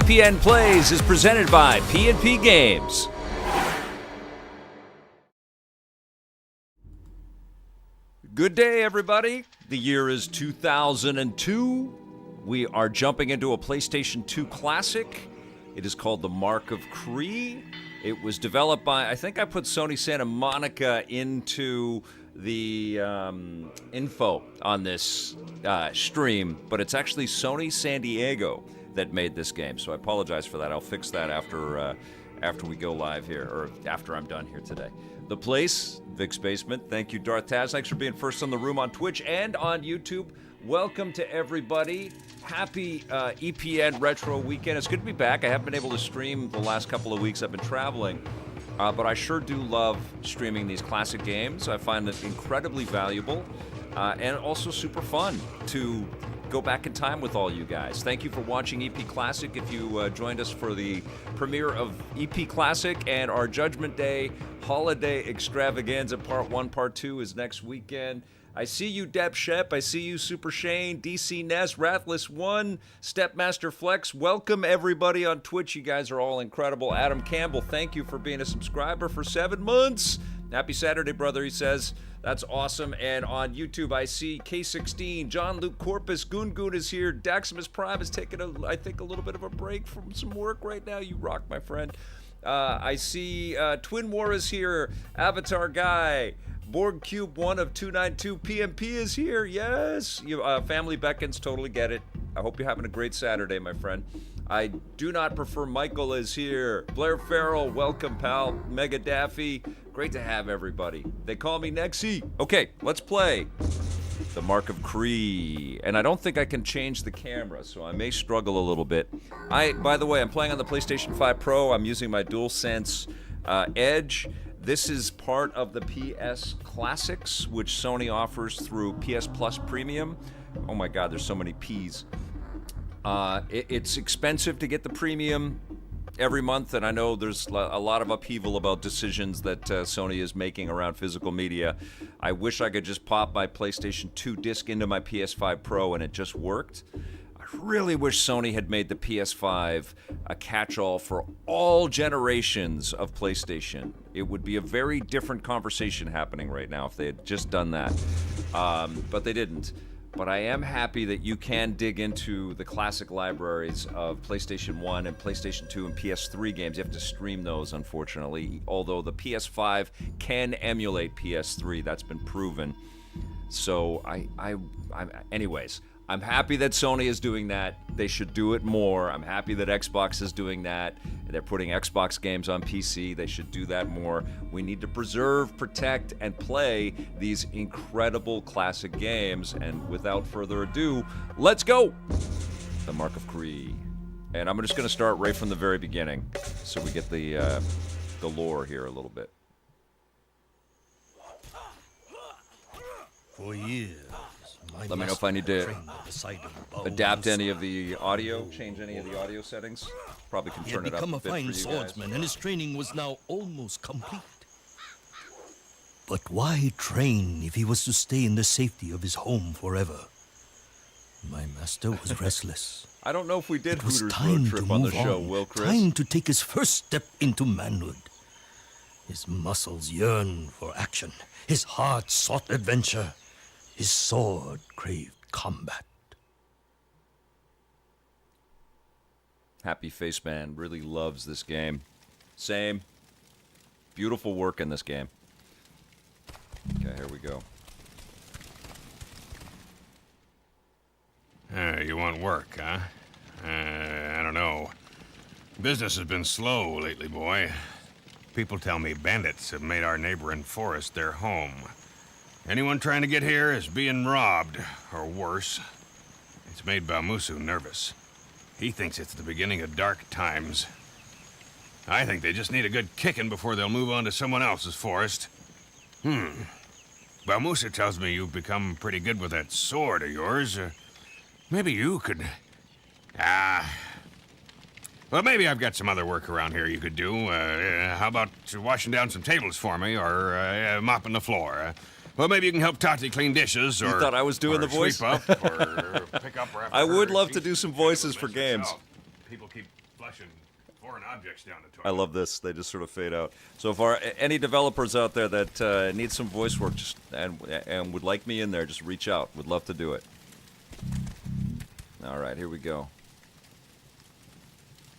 EPN Plays is presented by P&P Games. Good day, everybody. The year is 2002. We are jumping into a PlayStation 2 classic. It is called The Mark of KRI. It was developed by, I think I put Sony Santa Monica into the info on this stream, but it's actually Sony San Diego that made this game, so I apologize for that. I'll fix that after we go live here, or after I'm done here today. The Place, Vic's Basement. Thank you, Darth Taz. Thanks for being first on the room on Twitch and on YouTube. Welcome to everybody. Happy EPN Retro Weekend. It's good to be back. I haven't been able to stream the last couple of weeks. I've been traveling, but I sure do love streaming these classic games. I find it incredibly valuable and also super fun to go back in time with all you guys. Thank you for watching EP Classic. If you joined us for the premiere of EP Classic, and our Judgment Day Holiday Extravaganza Part 1, Part 2 is next weekend. I see you, Deb Shep. I see you, Super Shane, DC Ness, Rathless One, Stepmaster Flex. Welcome, everybody on Twitch. You guys are all incredible. Adam Campbell, thank you for being a subscriber for 7 months. Happy Saturday, brother, he says. That's awesome. And on YouTube, I see K16, John Luke Corpus, Goon Goon is here. Daximus Prime is taking, I think, a little bit of a break from some work right now. You rock, my friend. I see Twin War is here. Avatar Guy. Borg Cube 1 of 292. PMP is here. Yes. Family beckons. Totally get it. I hope you're having a great Saturday, my friend. I do not prefer Michael is here. Blair Farrell, welcome, pal. Mega Daffy. Great to have everybody. They call me Nexy. Okay, let's play The Mark of KRI. And I don't think I can change the camera, so I may struggle a little bit. By the way, I'm playing on the PlayStation 5 Pro. I'm using my DualSense Edge. This is part of the PS Classics, which Sony offers through PS Plus Premium. Oh my God, there's so many P's. It's expensive to get the premium every month, and I know there's a lot of upheaval about decisions that Sony is making around physical media. I wish I could just pop my PlayStation 2 disc into my PS5 Pro and it just worked. I really wish Sony had made the PS5 a catch-all for all generations of PlayStation. It would be a very different conversation happening right now if they had just done that. But they didn't. But I am happy that you can dig into the classic libraries of PlayStation 1 and PlayStation 2 and PS3 games. You have to stream those, unfortunately, although the PS5 can emulate PS3. That's been proven. So, anyways, I'm happy that Sony is doing that. They should do it more. I'm happy that Xbox is doing that. They're putting Xbox games on PC. They should do that more. We need to preserve, protect, and play these incredible classic games. And without further ado, let's go! The Mark of KRI. And I'm just going to start right from the very beginning so we get the lore here a little bit. For years, let me know if I need to adapt any of the audio, change any of the audio settings. Probably can turn it up a bit for you guys. He had become a fine swordsman, and his training was now almost complete. But why train if he was to stay in the safety of his home forever? My master was restless. I don't know if we did It was Hooters time Road to Trip on the move show, on. Will Chris? Time to take his first step into manhood. His muscles yearned for action. His heart sought adventure. His sword craved combat. Happy Face Man really loves this game. Same. Beautiful work in this game. Okay, here we go. You want work, huh? I don't know. Business has been slow lately, boy. People tell me bandits have made our neighboring forest their home. Anyone trying to get here is being robbed, or worse. It's made Balmusu nervous. He thinks it's the beginning of dark times. I think they just need a good kicking before they'll move on to someone else's forest. Balmusu tells me you've become pretty good with that sword of yours. Maybe you could... Well, maybe I've got some other work around here you could do. How about washing down some tables for me, or mopping the floor? Well, maybe you can help Tati clean dishes, or... You thought I was doing the voice? Sweep up, or pick up... I would love to do some voices for games. People keep foreign objects down the toilet. I love this. They just sort of fade out. So if any developers out there that need some voice work and would like me in there, just reach out. Would love to do it. All right, here we go.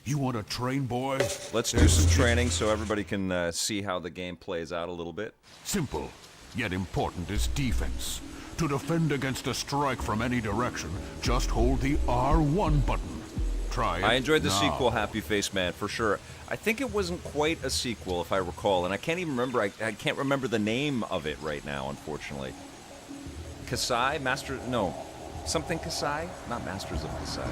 You want to train, boy? Let's do some training so everybody can see how the game plays out a little bit. Simple, yet important is defense. To defend against a strike from any direction, just hold the R1 button. Try it. I enjoyed the now. sequel, Happy Face Man, for sure. I think it wasn't quite a sequel, if I recall, and I can't even remember. I can't remember the name of it right now, unfortunately. Kasai? No. Something Kasai? Not Masters of Kasai.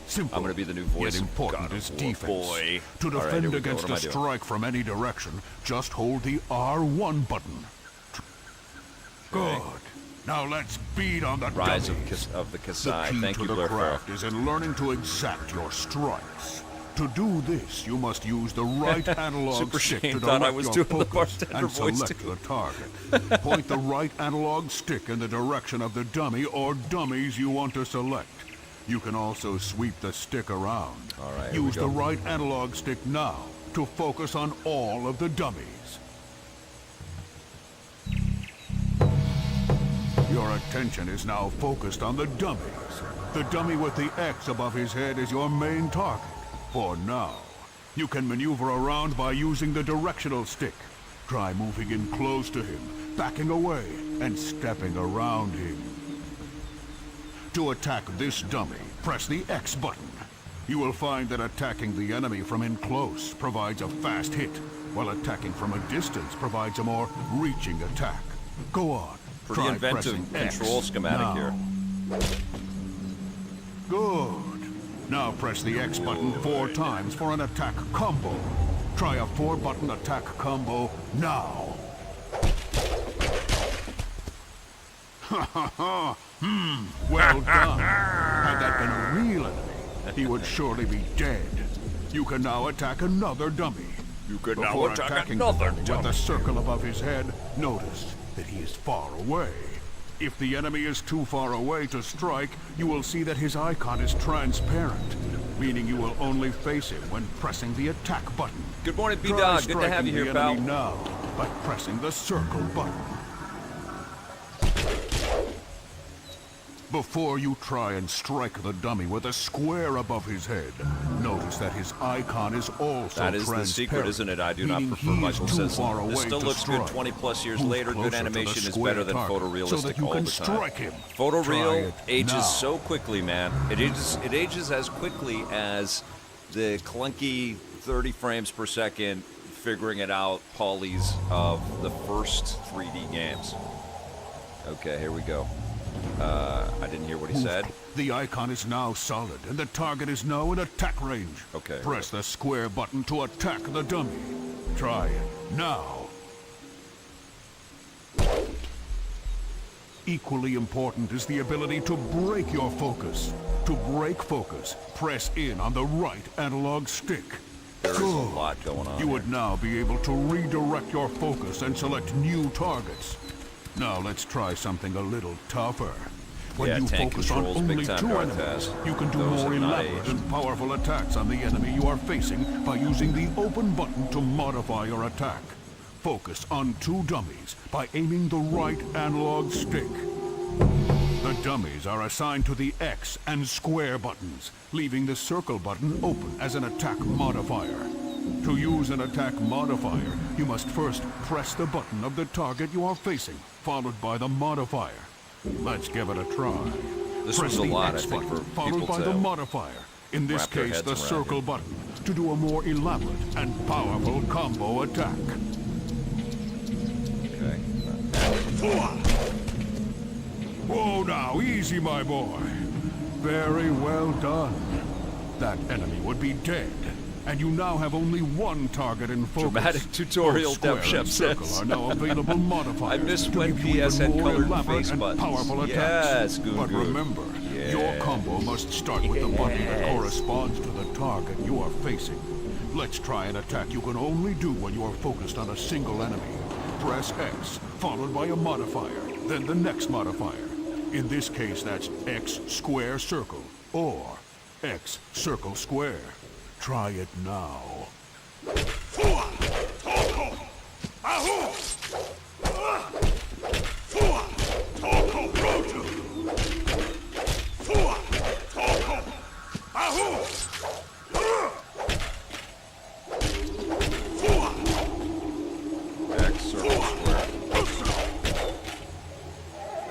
Simple, I'm going to be the new voice yet of important God is of War, defense. boy. To All right, defend here we go. against What am a I doing? strike from any direction, just hold the R1 button. Good. Now let's beat on the Rise dummies. of the The Kasai. key Thank to you, the Blair Farrell. craft is in learning to exact your strikes. To do this, you must use the right analog Super stick Shane to thought I direct was your doing the focus bartender and voice, select too. the target. Point the right analog stick in the direction of the dummy or dummies you want to select. You can also sweep the stick around. All right, here we Use go. the right analog stick now to focus on all of the dummies. Your attention is now focused on the dummies. The dummy with the X above his head is your main target. For now, you can maneuver around by using the directional stick. Try moving in close to him, backing away, and stepping around him. To attack this dummy, press the X button. You will find that attacking the enemy from in close provides a fast hit, while attacking from a distance provides a more reaching attack. Go on. Pretty Try inventive pressing control X schematic now. here. Good. Now press the X button 4 times for an attack combo. Try a 4-button attack combo now. Ha ha ha! Well done. Had that been a real enemy, he would surely be dead. You can now attack another dummy. You can now Before attack attacking another the dummy dummy. with the circle above his head, notice that he is far away. If the enemy is too far away to strike, you will see that his icon is transparent, meaning you will only face him when pressing the attack button. Good morning, Try B-Dog. Good to have you striking here, the pal. enemy now by pressing the circle button. Before you try and strike the dummy with a square above his head, notice that his icon is also That is the transparent, secret, isn't it? I do not meaning prefer he is Michael too says. far This away still to looks good strike. 20 plus years Move later. Good closer to the animation is square better than target photorealistic so that you all can the time. strike him. Try Photoreal it ages now. so quickly, man. It ages as quickly as the clunky 30 frames per second figuring it out polys of the first 3D games. Okay, here we go. I didn't hear what he said. The icon is now solid, and the target is now in attack range. Okay. Press the square button to attack the dummy. Try it now. Equally important is the ability to break your focus. To break focus, press in on the right analog stick. There is a Good. lot going on You here. would now be able to redirect your focus and select new targets. Now let's try something a little tougher. When Yeah, you tank focus on controls, big only time 2 guard enemies, task. you can do Those more have not elaborate aged. and powerful attacks on the enemy you are facing by using the open button to modify your attack. Focus on 2 dummies by aiming the right analog stick. The dummies are assigned to the X and square buttons, leaving the circle button open as an attack modifier. To use an attack modifier, you must first press the button of the target you are facing, followed by the modifier. Let's give it a try. This Press was a the lot, I X think, button, for followed people by to the modifier. In this wrap their case, heads the around circle here. button, to do a more elaborate and powerful combo attack. Okay. Whoa now, easy my boy. Very well done. That enemy would be dead, and you now have only 1 target in focus. Dramatic tutorial, Both square Dev Chef and circle says. are now available modifiers I miss to when give you PS even had more colored elaborate face and buttons. powerful attacks. Yes, good, But good. remember, Yeah. your combo must start with the button that Yes. corresponds to the target you are facing. Let's try an attack you can only do when you are focused on a single enemy. Press X, followed by a modifier, then the next modifier. In this case, that's X square circle, or X circle square. Try it now.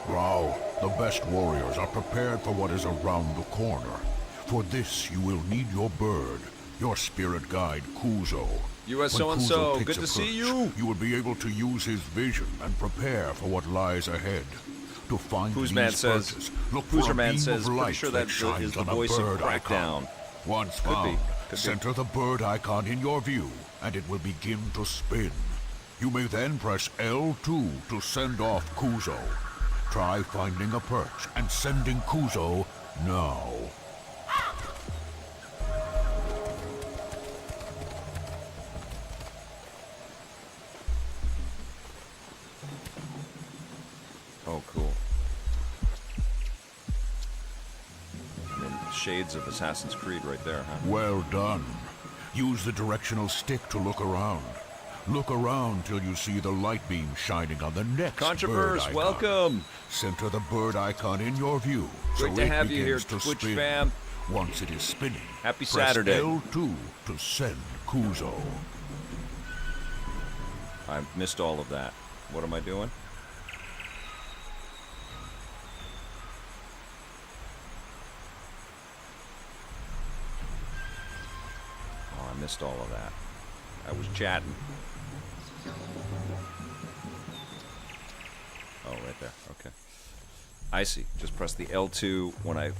Now, the best warriors are prepared for what is around the corner. For this, you will need your bird, your spirit guide, Kuzo. U.S. When so-and-so, Kuzo takes good a to see perch, you. You will be able to use his vision and prepare for what lies ahead. To find Whose these man says- perches, look Who's for her a man beam says, of pretty light sure that that shines is the on a voice of bird Crackdown. icon. Once Could be, found, could be. center the bird icon in your view, and it will begin to spin. You may then press L2 to send off Kuzo. Try finding a perch and sending Kuzo now. Oh, cool. I mean, shades of Assassin's Creed right there, huh? Well done. Use the directional stick to look around. Look around till you see the light beam shining on the next bird Controverse, icon. welcome. Center the bird icon in your view. Great so to it have you here, begins to Twitch spin. fam. Once it is spinning, Happy press Saturday. L2 to send Kuzo. I missed all of that. What am I doing? Oh, I missed all of that. I was chatting. Oh, right there. Okay. I see. Just press the L2 when I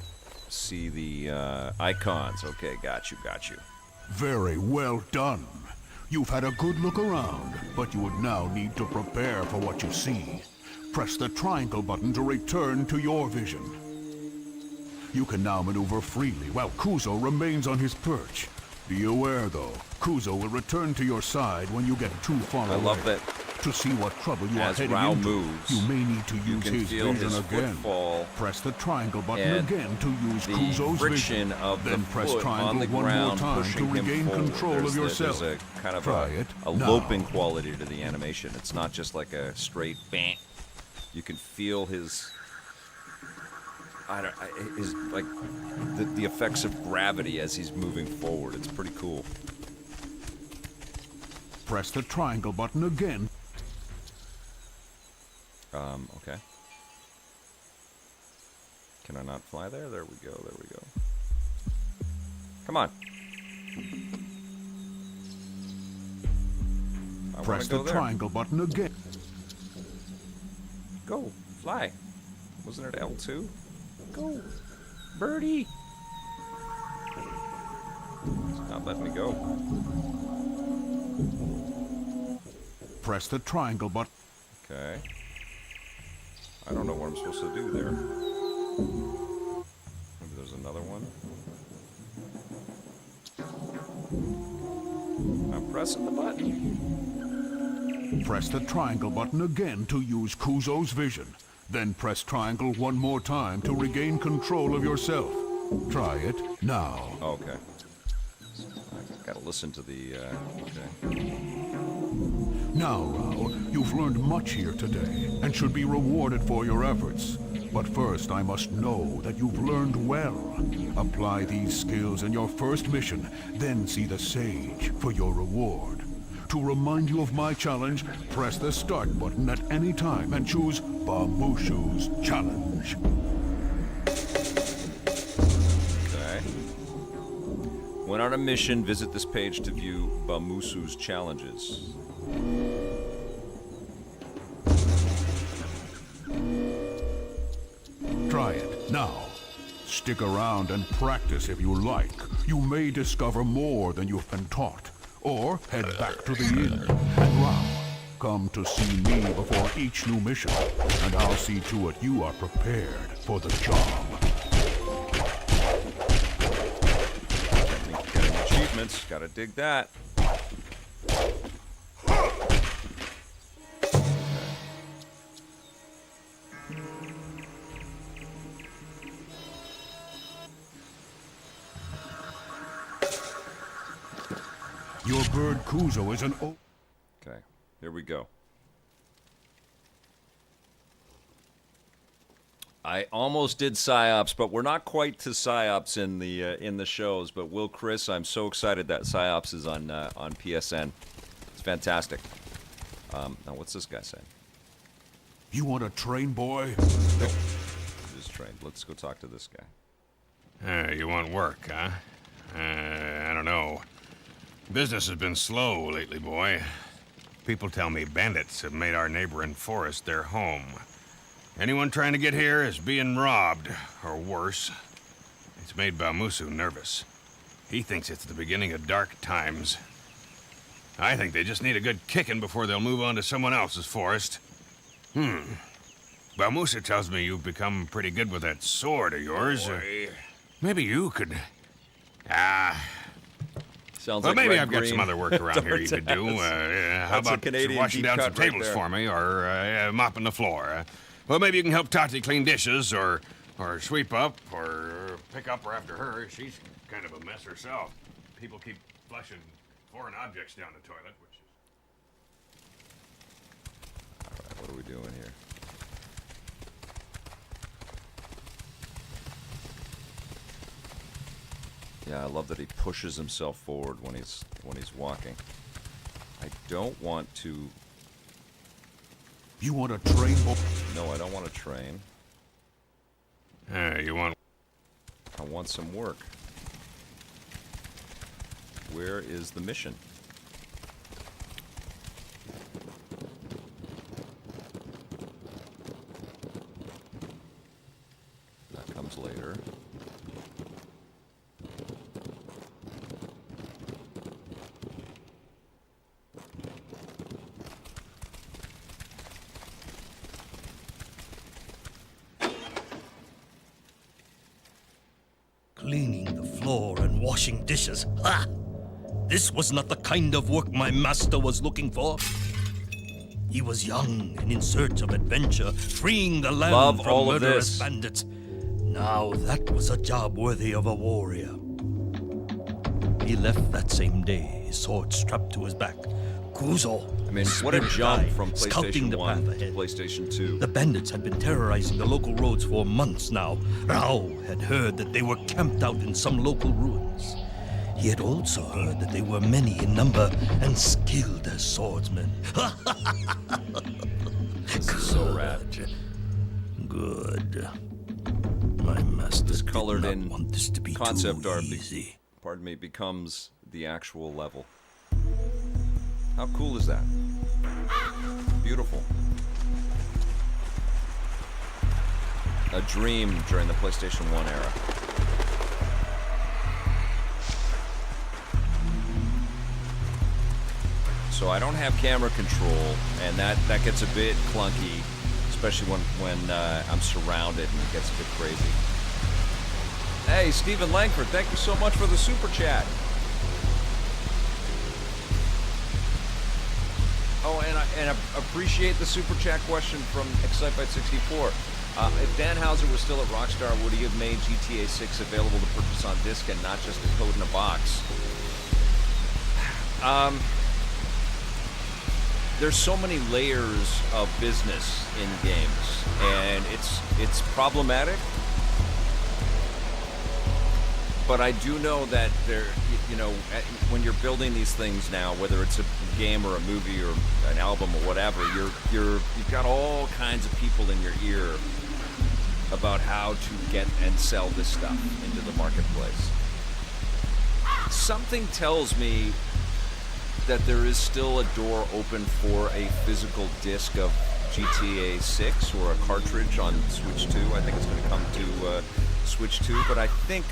see the icons. Okay, got you, got you. Very well done. You've had a good look around, but you would now need to prepare for what you see. Press the triangle button to return to your vision. You can now maneuver freely while Kuzo remains on his perch. Be aware, though, Kuzo will return to your side when you get too far away. I love that. To see what trouble you are As heading Rao into, moves, you may need to you use can his feel vision his again. footfall Press the triangle button and again to use the Kuzo's friction vision. of Then the press foot triangle on the one more ground time pushing to him regain forward. control There's of yourself. There's a kind of Try it a now. loping quality to the animation. It's not just like a straight bang. You can feel his his like the effects of gravity as he's moving forward. It's pretty cool. Press the triangle button again. Okay. Can I not fly there? There we go, there we go. Come on. I wanna Press go the there. triangle button again. Go, fly. Wasn't it L2? Go, birdie. It's not letting me go. Press the triangle button. Okay. I don't know what I'm supposed to do there. Maybe there's another one. I'm pressing the button. Press the triangle button again to use Kuzo's vision. Then press triangle one more time to regain control of yourself. Try it now. Okay. I gotta listen to the, okay. Now, Rao, you've learned much here today and should be rewarded for your efforts. But first, I must know that you've learned well. Apply these skills in your first mission, then see the sage for your reward. To remind you of my challenge, press the start button at any time and choose Bambushu's challenge. Okay. When on a mission, visit this page to view Bamusu's challenges. Try it now. Stick around and practice if you like. You may discover more than you've been taught. Or head back to the inn. And Rao, come to see me before each new mission, and I'll see to it you are prepared for the job. Getting achievements, gotta dig that. Your bird Kuzo is an Okay, here we go. I almost did PsyOps, but we're not quite to PsyOps in the shows. But Will Chris, I'm so excited that PsyOps is on PSN. It's fantastic. Now, what's this guy saying? You want a train, boy? No, just trained. Let's go talk to this guy. You want work, huh? I don't know. Business has been slow lately, boy. People tell me bandits have made our neighboring forest their home. Anyone trying to get here is being robbed, or worse. It's made Bamusu nervous. He thinks it's the beginning of dark times. I think they just need a good kicking before they'll move on to someone else's forest. Bamusu tells me you've become pretty good with that sword of yours. Maybe you could... Sounds well, like maybe Red I've got Green some other work around here you could do. How That's a about Canadian washing deep down some cut right tables there. for me, or mopping the floor? Well, maybe you can help Tati clean dishes, or sweep up, or pick up after her. She's kind of a mess herself. People keep flushing foreign objects down the toilet, which is... All right, what are we doing here? Yeah, I love that he pushes himself forward when he's walking. I don't want to. You want a train, boy? No, I don't want to train. you want... I want some work. Where is the mission? That comes later. Cleaning the floor and washing dishes. Ha! This was not the kind of work my master was looking for. He was young and in search of adventure, freeing the land Love from all of murderous this. bandits. Now that was a job worthy of a warrior. He left that same day, his sword strapped to his back. Kuzo. I mean, what a spirit jump guide, from scouting PlayStation the 1 path to ahead. PlayStation 2. The bandits had been terrorizing the local roads for months now. Rao had heard that they were camped out in some local ruins. He had also heard that they were many in number and skilled as swordsmen. This is so rad. Good. My master This did colored not in want this to be concept too art, easy. pardon me, becomes the actual level. How cool is that? Beautiful. A dream during the PlayStation 1 era. So I don't have camera control, and that gets a bit clunky, especially when I'm surrounded and it gets a bit crazy. Hey, Stephen Langford, thank you so much for the super chat. Oh, and I appreciate the super chat question from Excitebite64. If Dan Houser was still at Rockstar, would he have made GTA 6 available to purchase on disc and not just a code in a box? There's so many layers of business in games, and it's problematic. But I do know that when you're building these things now, whether it's a game or a movie or an album or whatever, you've got all kinds of people in your ear about how to get and sell this stuff into the marketplace. Something tells me that there is still a door open for a physical disc of GTA 6 or a cartridge on Switch 2. I think it's going to come to Switch 2, but I think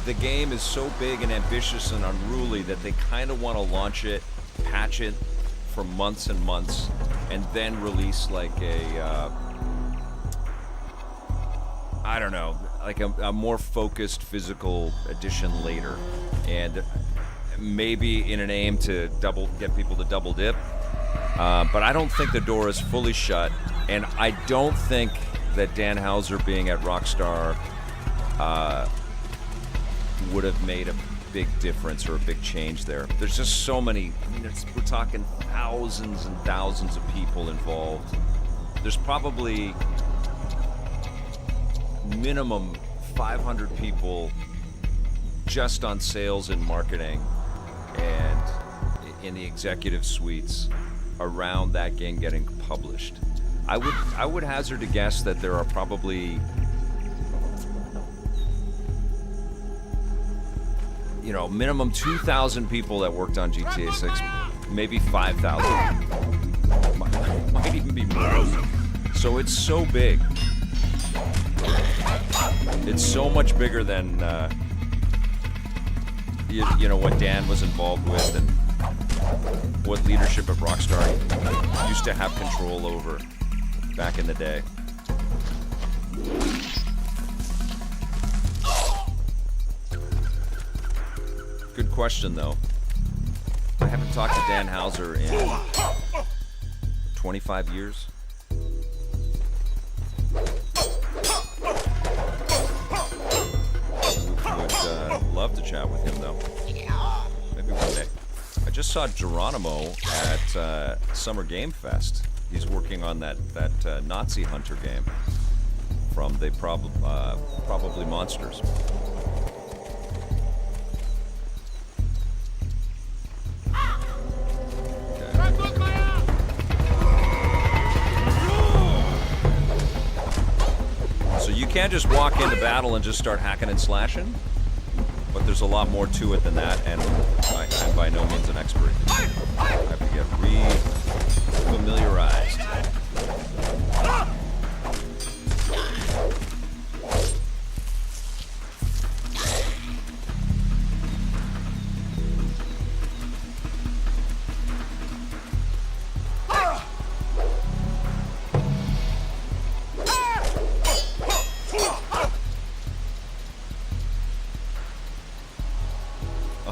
the game is so big and ambitious and unruly that they kind of want to launch it, patch it for months and months, and then release like I don't know, like a more focused physical edition later, and maybe in an aim to get people to double dip. But I don't think the door is fully shut, and I don't think that Dan Houser being at Rockstar would have made a big difference or a big change there. There's just so many. I mean, we're talking thousands and thousands of people involved. There's probably minimum 500 people just on sales and marketing and in the executive suites around that game getting published. I would hazard a guess that there are probably, you know, minimum 2,000 people that worked on GTA 6, maybe 5,000. Might even be more. So it's so big. It's so much bigger than you know what Dan was involved with and what leadership at Rockstar used to have control over back in the day. Good question, though. I haven't talked to Dan Houser in 25 years. Would love to chat with him, though. Maybe one day. I just saw Geronimo at Summer Game Fest. He's working on that Nazi Hunter game from the Probably Monsters. So you can't just walk into battle and just start hacking and slashing, but there's a lot more to it than that, and I'm by no means an expert. I have to get re-familiarized.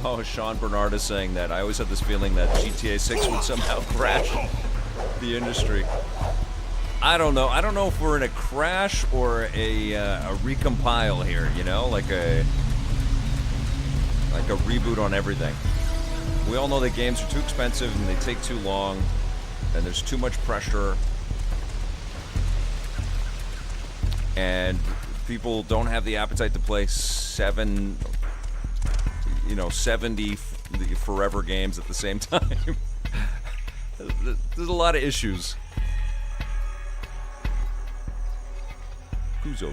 Oh, Sean Bernard is saying that. I always had this feeling that GTA 6 would somehow crash the industry. I don't know. I don't know if we're in a crash or a recompile here, you know? Like a reboot on everything. We all know that games are too expensive and they take too long and there's too much pressure. And people don't have the appetite to play 70 forever games at the same time. There's a lot of issues. Kuzo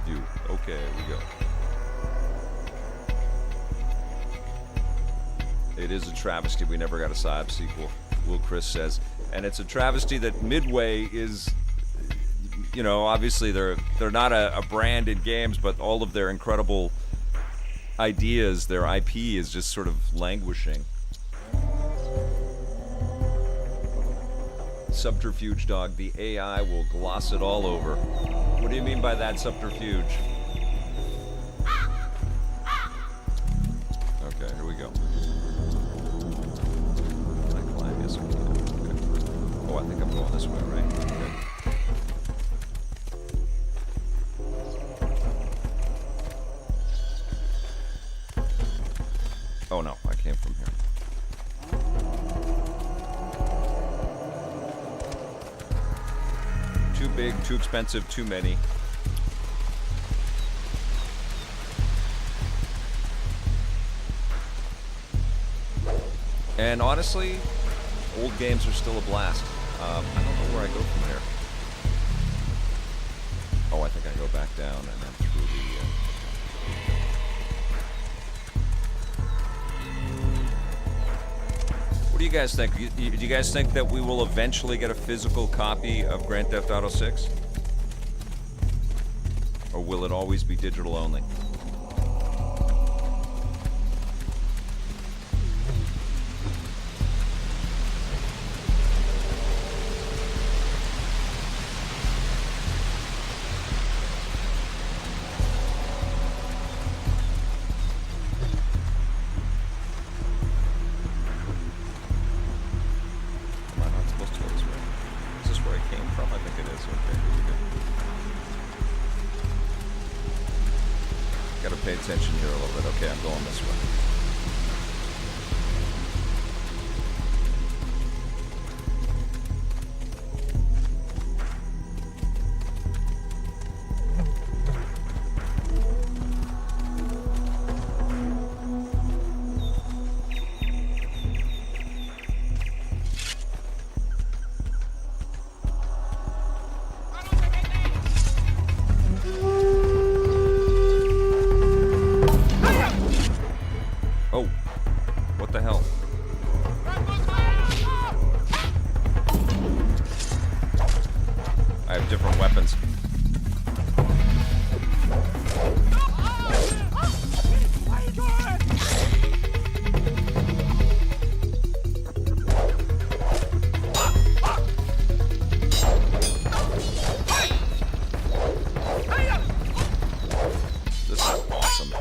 view. Okay, here we go. It is a travesty we never got a Saab sequel, Will Chris says. And it's a travesty that Midway is, you know, obviously they're not a brand in games, but all of their incredible ideas, their IP is just sort of languishing. Subterfuge dog, the AI will gloss it all over. What do you mean by that, subterfuge? Okay, here we go. Can I climb? Yes, we can. Okay. Oh, I think I'm going this way, right? Okay. Oh no, I came from here. Too big, too expensive, too many. And honestly, old games are still a blast. I don't know where I go from here. Oh, I think I go back down and then through the... What do you guys think? Do you guys think that we will eventually get a physical copy of Grand Theft Auto 6? Or will it always be digital only? attention here a little bit. Okay, I'm going this way. Oh, what the hell? I have different weapons. This is awesome.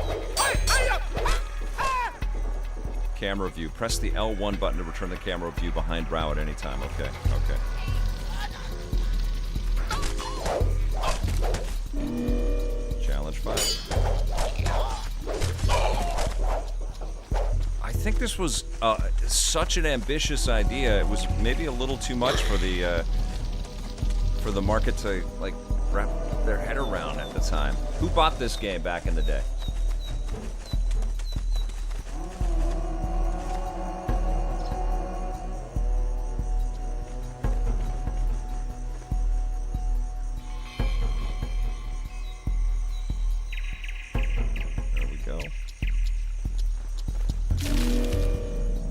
Camera view. Press the L1 button to return the camera view behind brow at any time. Okay, okay. Challenge 5. I think this was such an ambitious idea. It was maybe a little too much for the market to like wrap their head around at the time. Who bought this game back in the day?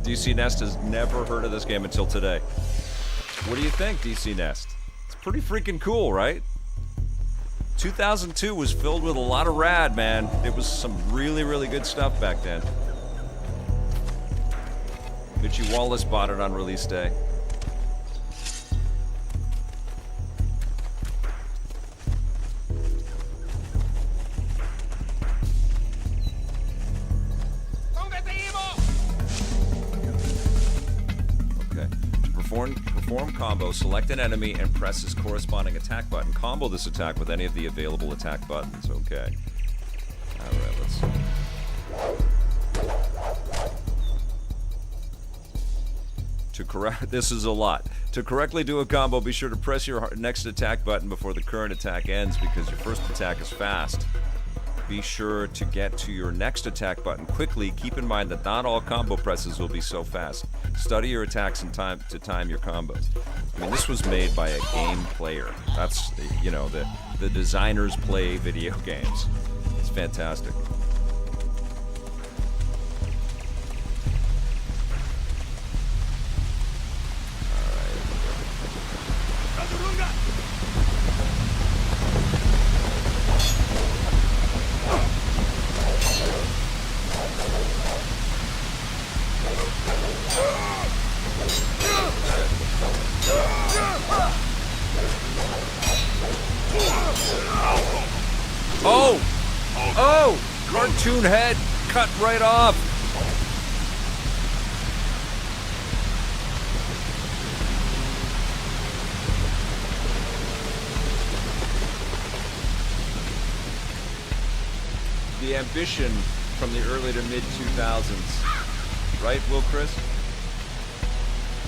DC Nest has never heard of this game until today. What do you think, DC Nest? It's pretty freaking cool, right? 2002 was filled with a lot of rad, man. It was some really, really good stuff back then. Mitchie Wallace bought it on release day. Perform combo, select an enemy, and press his corresponding attack button. Combo this attack with any of the available attack buttons. Okay. Alright, let's see. This is a lot. To correctly do a combo, be sure to press your next attack button before the current attack ends because your first attack is fast. Be sure to get to your next attack button quickly. Keep in mind that not all combo presses will be so fast. Study your attacks in time to time your combos. I mean, this was made by a game player. That's, you know, the designers play video games. It's fantastic. Oh! Cartoon head cut right off. The ambition from the early to mid 2000s. Right, Will Chris?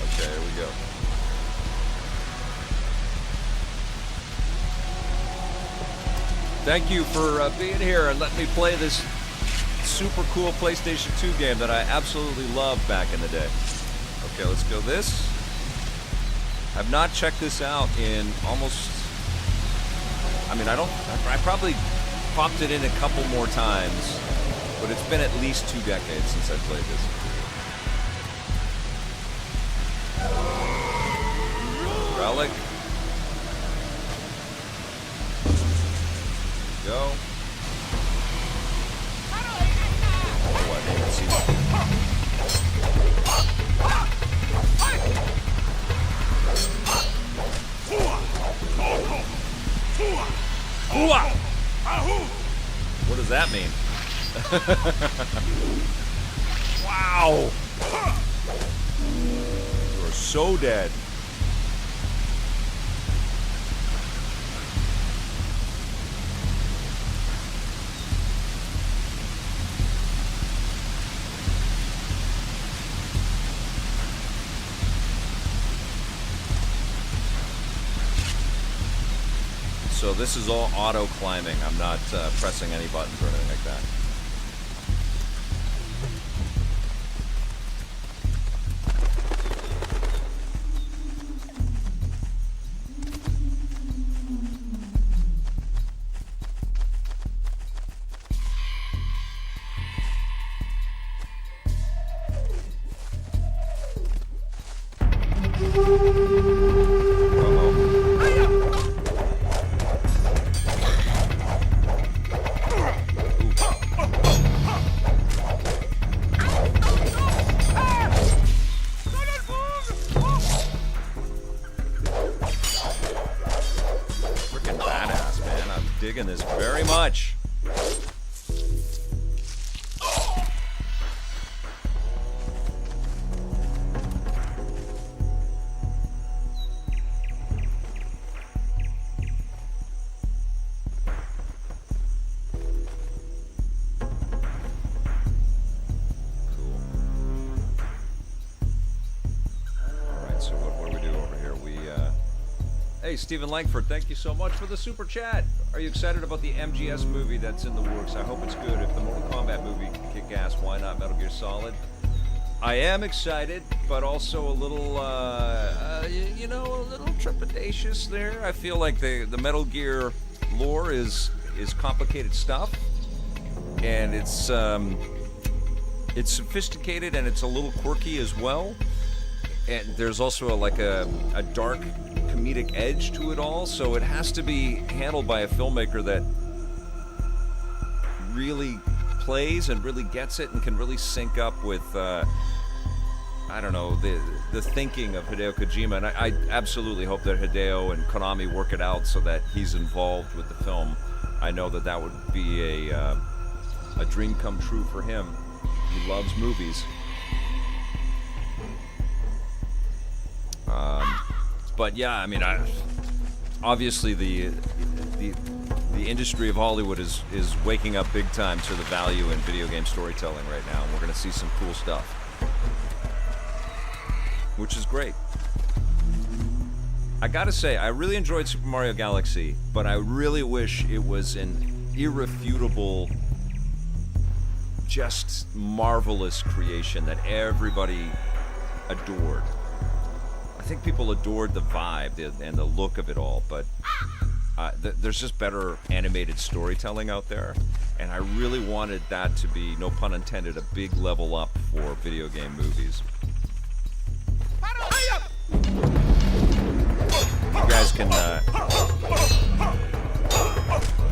Okay, here we go. Thank you for being here and letting me play this super cool PlayStation 2 game that I absolutely loved back in the day. Okay, let's go this. I've not checked this out in almost... I mean, I probably popped it in a couple more times, but it's been at least 2 decades since I played this. Relic. Go. Oh, I didn't see that. What does that mean? Wow! You are so dead. So this is all auto climbing. I'm not pressing any buttons or anything like that. Digging this very much. Hey, Stephen Langford, thank you so much for the super chat. Are you excited about the MGS movie that's in the works? I hope it's good. If the Mortal Kombat movie can kick ass, why not Metal Gear Solid? I am excited, but also a little, a little trepidatious there. I feel like the Metal Gear lore is complicated stuff, and it's sophisticated and it's a little quirky as well. And there's also a dark comedic edge to it all, so it has to be handled by a filmmaker that really plays and really gets it and can really sync up with the thinking of Hideo Kojima. And I absolutely hope that Hideo and Konami work it out so that he's involved with the film. I know that would be a dream come true for him. He loves movies. But yeah, I mean, obviously the industry of Hollywood is waking up big time to the value in video game storytelling right now, and we're going to see some cool stuff, which is great. I gotta say, I really enjoyed Super Mario Galaxy, but I really wish it was an irrefutable, just marvelous creation that everybody adored. I think people adored the vibe and the look of it all, but there's just better animated storytelling out there, and I really wanted that to be, no pun intended, a big level up for video game movies. You guys can...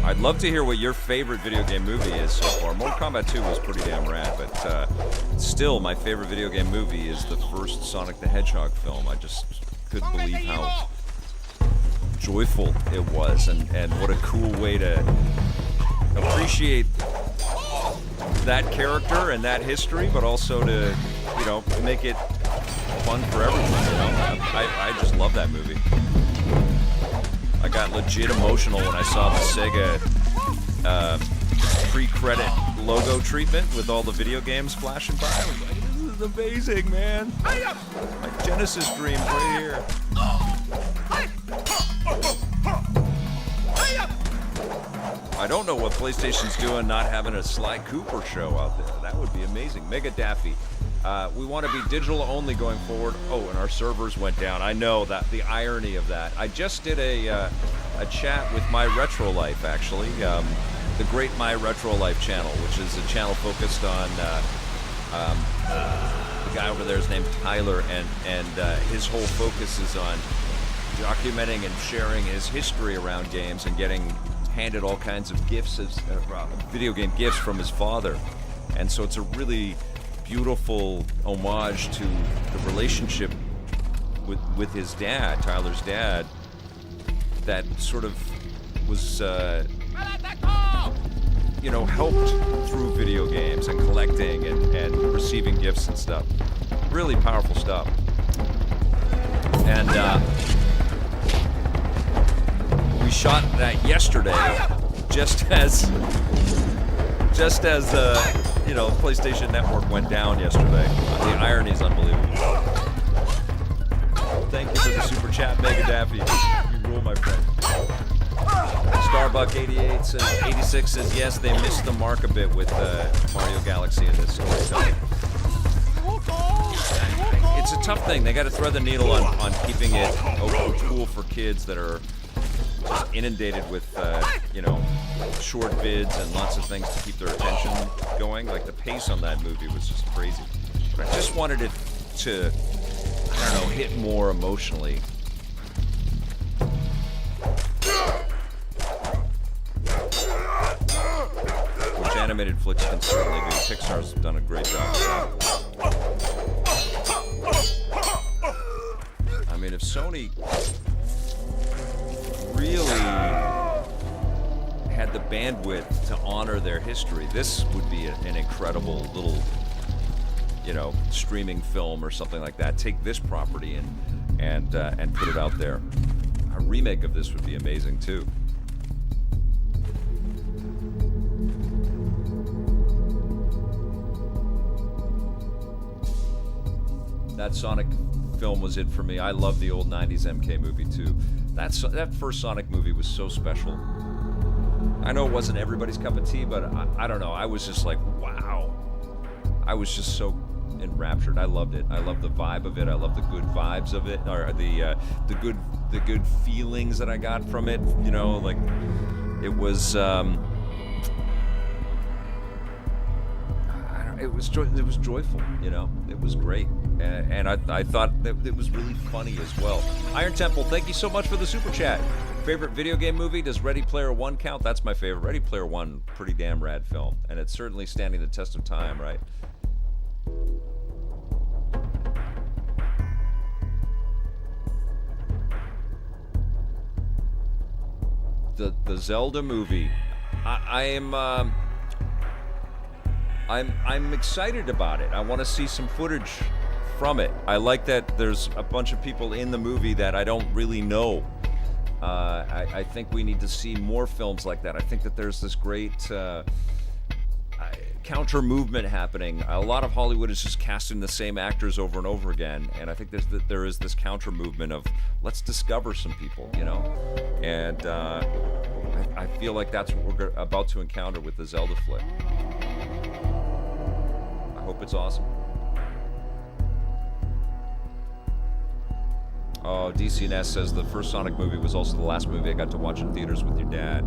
I'd love to hear what your favorite video game movie is so far. Mortal Kombat 2 was pretty damn rad, but still, my favorite video game movie is the first Sonic the Hedgehog film. I just couldn't believe how joyful it was, and what a cool way to appreciate that character and that history, but also to, make it fun for everyone. I just love that movie. I got legit emotional when I saw the Sega pre-credit logo treatment with all the video games flashing by. I was like, this is amazing, man. My Genesis dreams right here. I don't know what PlayStation's doing not having a Sly Cooper show out there. That would be amazing. Mega Daffy. We want to be digital only going forward. Oh, and our servers went down. I know that, the irony of that. I just did a chat with My Retro Life, actually. The great My Retro Life channel, which is a channel focused on the guy over there is named Tyler, and his whole focus is on documenting and sharing his history around games and getting handed all kinds of gifts, as video game gifts from his father. And so it's a really beautiful homage to the relationship with his dad, Tyler's dad, that sort of was, helped through video games and collecting and receiving gifts and stuff. Really powerful stuff. And we shot that yesterday, just as PlayStation Network went down yesterday. The irony is unbelievable. Thank you for the super chat, Mega Daffy. You rule, my friend. Buck88 says, 86 says, yes, they missed the mark a bit with Mario Galaxy in this storytelling. It's a tough thing. They got to thread the needle on keeping it a tool for kids that are just inundated with, you know, short vids and lots of things to keep their attention going. Like, the pace on that movie was just crazy. But I just wanted it to, I don't know, hit more emotionally. Which animated flicks can certainly do. Pixar's done a great job of that. I mean, if Sony really had the bandwidth to honor their history, this would be an incredible little, you know, streaming film or something like that. Take this property and put it out there. A remake of this would be amazing too. That Sonic film was it for me. I love the old 90s MK movie too. That first Sonic movie was so special. I know it wasn't everybody's cup of tea, but I don't know. I was just like, wow. I was just so enraptured. I loved it. I loved the vibe of it. I loved the good vibes of it, or the good feelings that I got from it. You know, like it was. It was joyful. You know, it was great, and I thought that it was really funny as well. Iron Temple, thank you so much for the super chat. Favorite video game movie? Does Ready Player One count? That's my favorite. Ready Player One, pretty damn rad film, and it's certainly standing the test of time, right? The Zelda movie. I'm excited about it. I want to see some footage from it. I like that there's a bunch of people in the movie that I don't really know. I think we need to see more films like that. I think that there's this great counter movement happening. A lot of Hollywood is just casting the same actors over and over again, and I think there is this counter movement of let's discover some people, you know. And I feel like that's what we're about to encounter with the Zelda flick. I hope it's awesome. Oh, DCNS says the first Sonic movie was also the last movie I got to watch in theaters with your dad.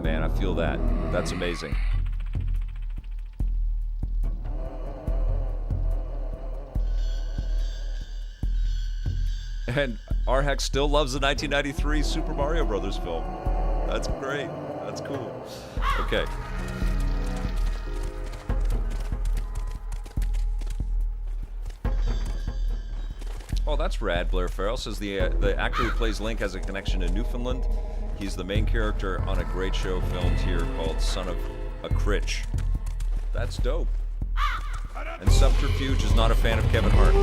Man, I feel that. That's amazing. And RHEX still loves the 1993 Super Mario Brothers film. That's great. That's cool. Okay. Oh, that's rad. Blair Farrell says the actor who plays Link has a connection to Newfoundland. He's the main character on a great show filmed here called Son of a Critch. That's dope. And Subterfuge is not a fan of Kevin Hart.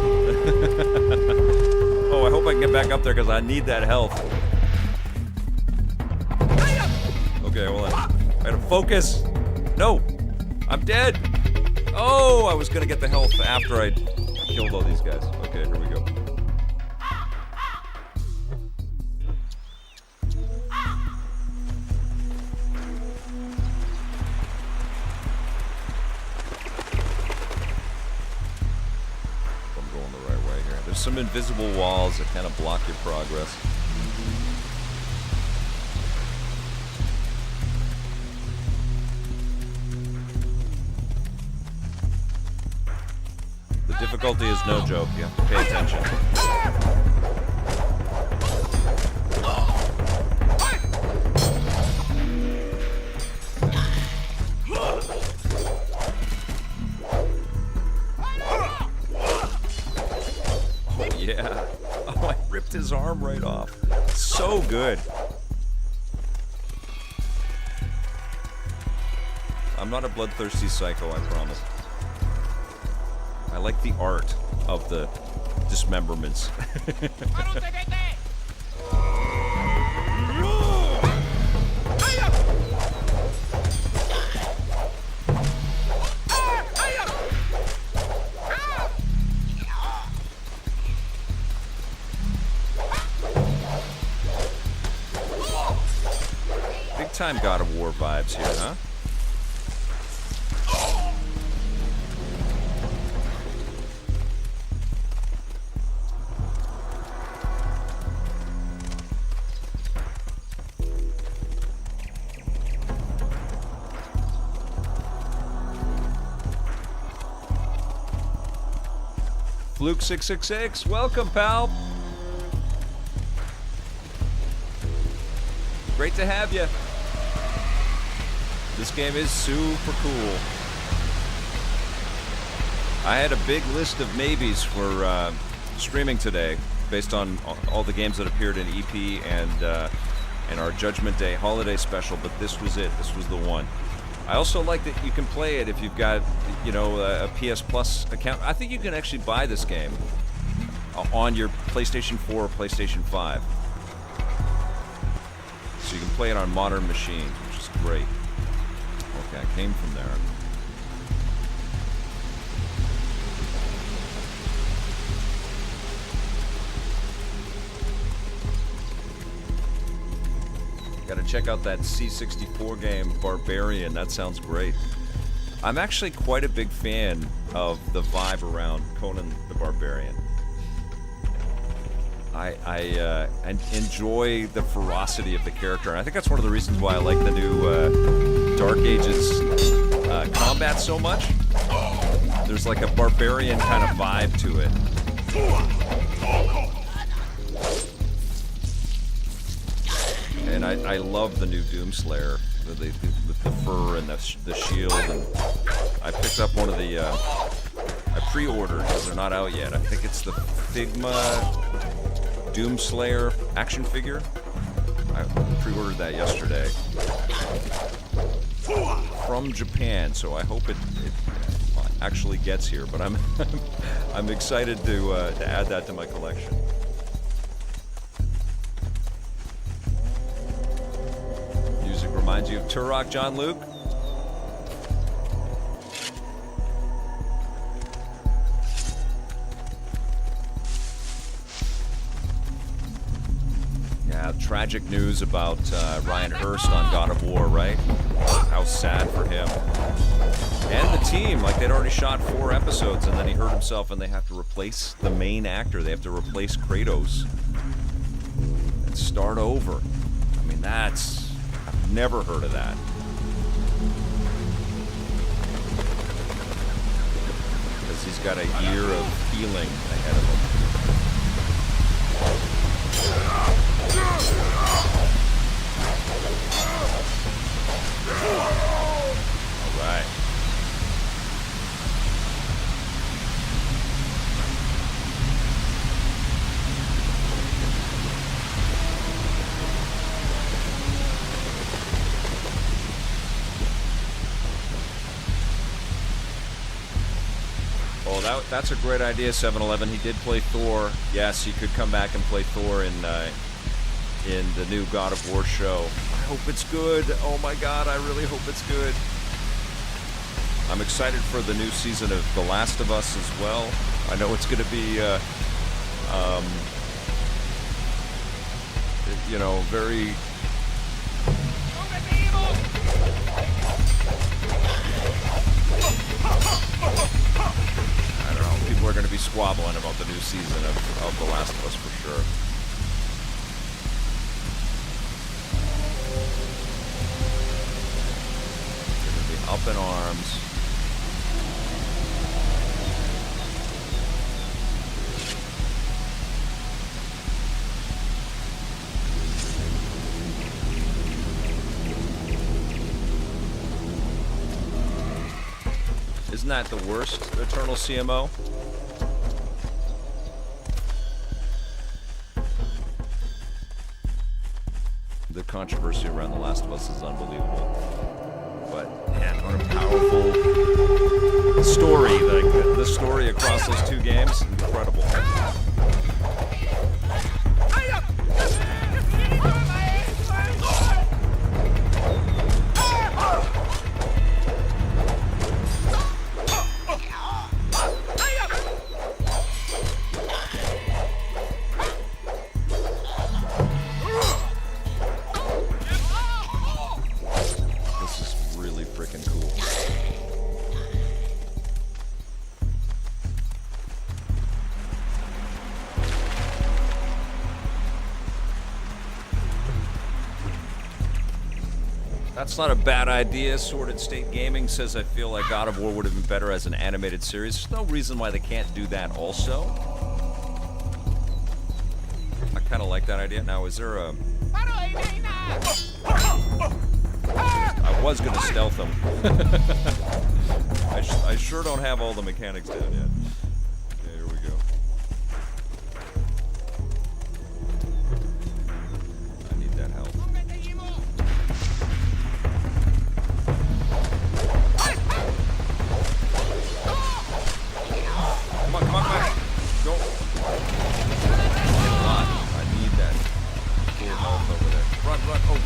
Oh, I hope I can get back up there because I need that health. Okay, hold on. I gotta focus. No, I'm dead. Oh, I was gonna get the health after I killed all these guys. Okay, here we go. Some invisible walls that kind of block your progress. The difficulty is no joke. You have to pay attention. Yeah. Oh, I ripped his arm right off. So good. I'm not a bloodthirsty psycho, I promise. I like the art of the dismemberments. time God of War vibes here, huh? Fluke666, welcome, pal. Great to have you. This game is super cool. I had a big list of maybes for streaming today, based on all the games that appeared in EP and our Judgment Day holiday special. But this was it. This was the one. I also like that you can play it if you've got, you know, a PS Plus account. I think you can actually buy this game on your PlayStation 4 or PlayStation 5. So you can play it on modern machines, which is great. Okay, I came from there. Gotta check out that C64 game, Barbarian. That sounds great. I'm actually quite a big fan of the vibe around Conan the Barbarian. I enjoy the ferocity of the character, and I think that's one of the reasons why I like the new Dark Ages combat so much. There's like a barbarian kind of vibe to it. And I love the new Doomslayer, with the fur and the shield. And I picked up one of the, I pre-ordered, because they're not out yet. I think it's the Figma Doomslayer action figure. I pre-ordered that yesterday from Japan, so I hope it actually gets here. But I'm I'm excited to add that to my collection. Music reminds you of Turok, John Luke. Tragic news about Ryan Hurst on God of War, right? How sad for him. And the team, like they'd already shot 4 episodes and then he hurt himself and they have to replace the main actor. They have to replace Kratos and start over. I mean, I've never heard of that. Because he's got a year of healing ahead of him. All right. Oh, that's a great idea, 7-Eleven. He did play Thor. Yes, he could come back and play Thor in the new God of War show. I hope it's good. Oh my God, I really hope it's good. I'm excited for the new season of The Last of Us as well. I know it's going to be, you know, very... I don't know. People are going to be squabbling about the new season of The Last of Us for sure. Up in arms. Isn't that the worst Eternal CMO? The controversy around The Last of Us is unbelievable. But man, what a powerful story! The story across those 2 games, incredible. That's not a bad idea. Sorted State Gaming says, I feel like God of War would have been better as an animated series. There's no reason why they can't do that also. I kind of like that idea. Now, is there a... I was going to stealth him. I sure don't have all the mechanics down yet. Okay, here we go. I need that help. Come on, come on, come on. Go. I need that full health over there. Run, run, oh.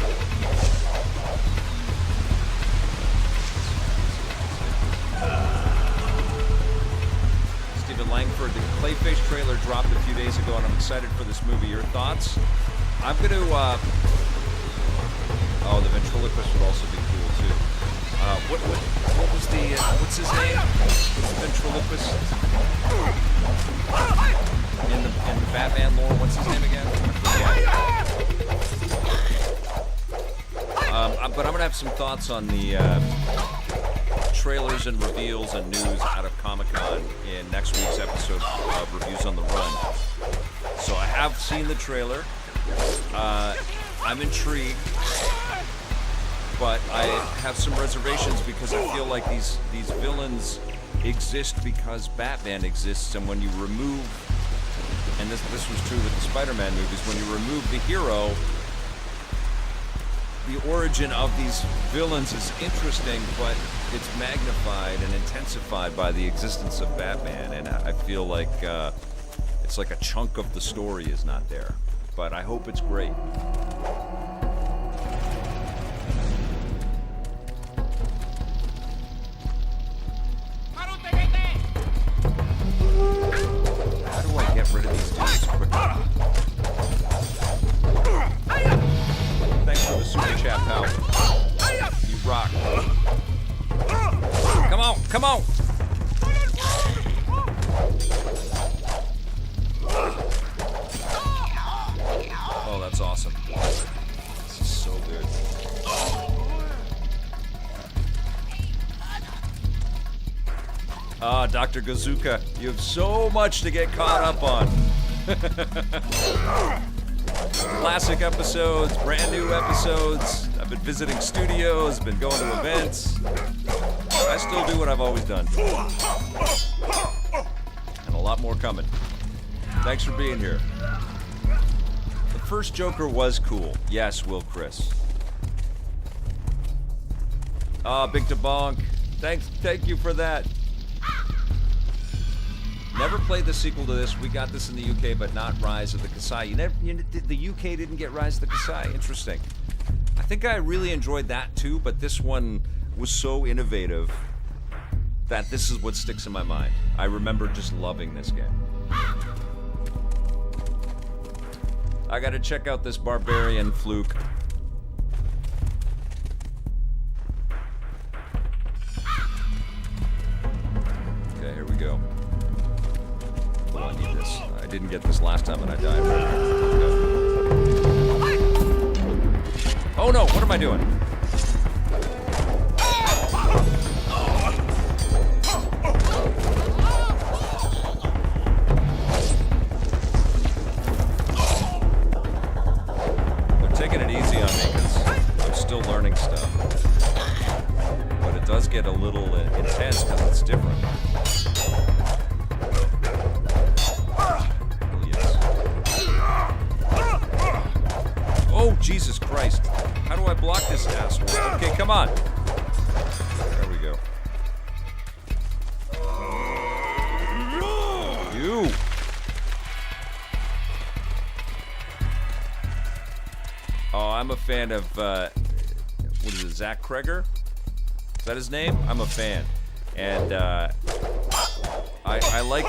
Stephen Langford, the Clayface trailer dropped a few days ago, and I'm excited for this movie. Your thoughts? I'm going to, oh, the ventriloquist would also be cool, too. What was the, what's his name? The ventriloquist? In the Batman lore, what's his name again? But I'm going to have some thoughts on the trailers and reveals and news out of Comic-Con in next week's episode of Reviews on the Run. So I have seen the trailer. I'm intrigued, but I have some reservations because I feel like these villains exist because Batman exists, and when you remove, and this was true with the Spider-Man movies, when you remove the hero, the origin of these villains is interesting, but it's magnified and intensified by the existence of Batman, and I feel like it's like a chunk of the story is not there. But I hope it's great. How do I get rid of these dudes quicker? Thanks for the super chat, pal. You rock. Come on, come on! Oh, that's awesome. This is so good. Ah, Dr. Gazuka, you have so much to get caught up on. Classic episodes, brand new episodes. I've been visiting studios, been going to events. I still do what I've always done. And a lot more coming. Thanks for being here. The first Joker was cool. Yes, Will Chris. Big Debonk. Thank you for that. Never played the sequel to this. We got this in the UK, but not Rise of the Kasai. The UK didn't get Rise of the Kasai. Interesting. I think I really enjoyed that too, but this one was so innovative that this is what sticks in my mind. I remember just loving this game. I gotta check out this Barbarian Fluke. Okay, here we go. Oh, I need this. I didn't get this last time and I died. Oh no, what am I doing? They're taking it easy on me because I'm still learning stuff. But it does get a little intense because it's different. Oh, Jesus Christ. How do I block this asshole? Okay, come on. There we go. You. Oh, I'm a fan of, what is it, Zach Kreger? Is that his name? I'm a fan. And, I like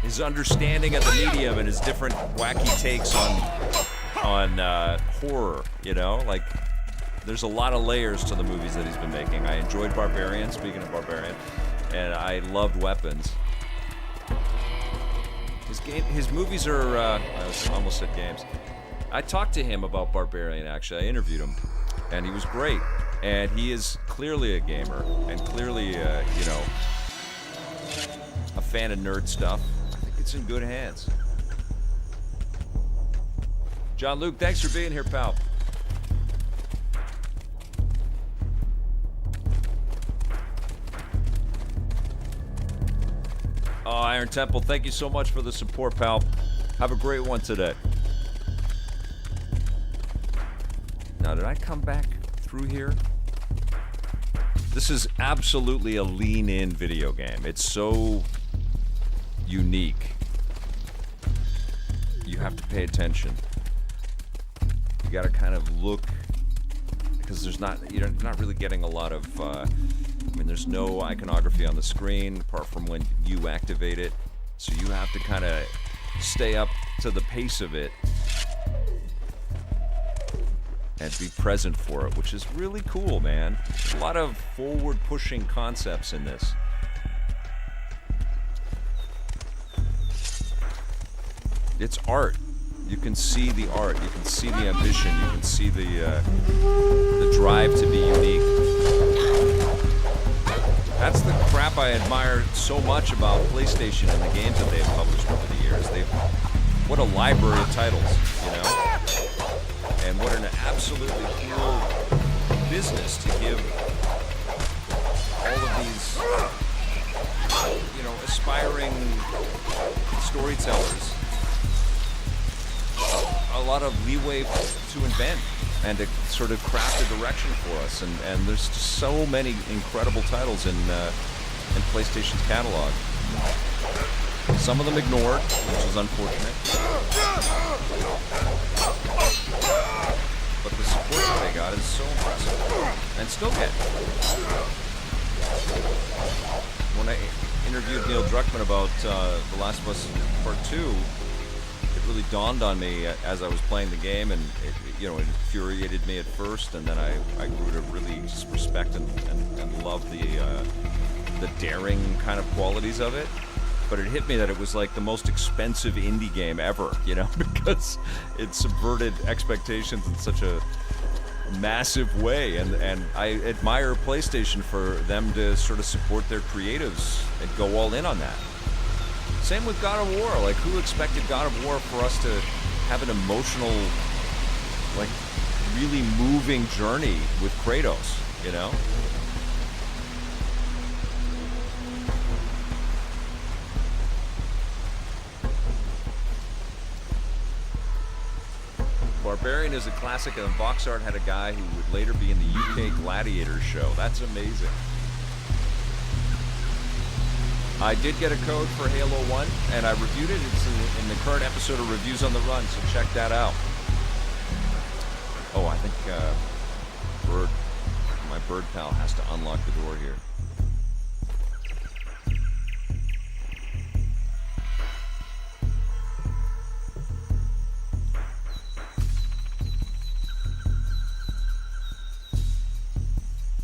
his understanding of the medium and his different wacky takes on horror, you know? Like, there's a lot of layers to the movies that he's been making. I enjoyed Barbarian, speaking of Barbarian, and I loved Weapons. His movies are, I almost said games. I talked to him about Barbarian, actually. I interviewed him. and he was great. And he is clearly a gamer, and clearly, you know, a fan of nerd stuff. I think it's in good hands. John Luke, thanks for being here, pal. Oh, Iron Temple, thank you so much for the support, pal. Have a great one today. Now, did I come back through here? This is absolutely a lean-in video game. It's so unique. You have to pay attention. You gotta kind of look, because there's not, you're not really getting a lot of, I mean, there's no iconography on the screen apart from when you activate it. So you have to kind of stay up to the pace of it and be present for it, which is really cool, man. There's a lot of forward-pushing concepts in this. It's art. You can see the art. You can see the ambition. You can see the drive to be unique. That's the crap I admire so much about PlayStation and the games that they've published over the years. What a library of titles, you know? And what an absolutely cool business to give all of these, you know, aspiring storytellers a lot of leeway to invent and to sort of craft a direction for us. And there's just so many incredible titles in PlayStation's catalog. Some of them ignored, which is unfortunate. But the support that they got is so impressive. And still get. When I interviewed Neil Druckmann about The Last of Us Part 2, it really dawned on me as I was playing the game, and it, you know, it infuriated me at first, and then I grew to really just respect and love the daring kind of qualities of it. But it hit me that it was like the most expensive indie game ever, you know, because it subverted expectations in such a massive way. And I admire PlayStation for them to sort of support their creatives and go all in on that. Same with God of War. Like, who expected God of War for us to have an emotional, like, really moving journey with Kratos, you know? Barbarian is a classic, and box art had a guy who would later be in the UK Gladiators show. That's amazing. I did get a code for Halo 1, and I reviewed it. It's in the current episode of Reviews on the Run, so check that out. Oh, I think my bird pal has to unlock the door here.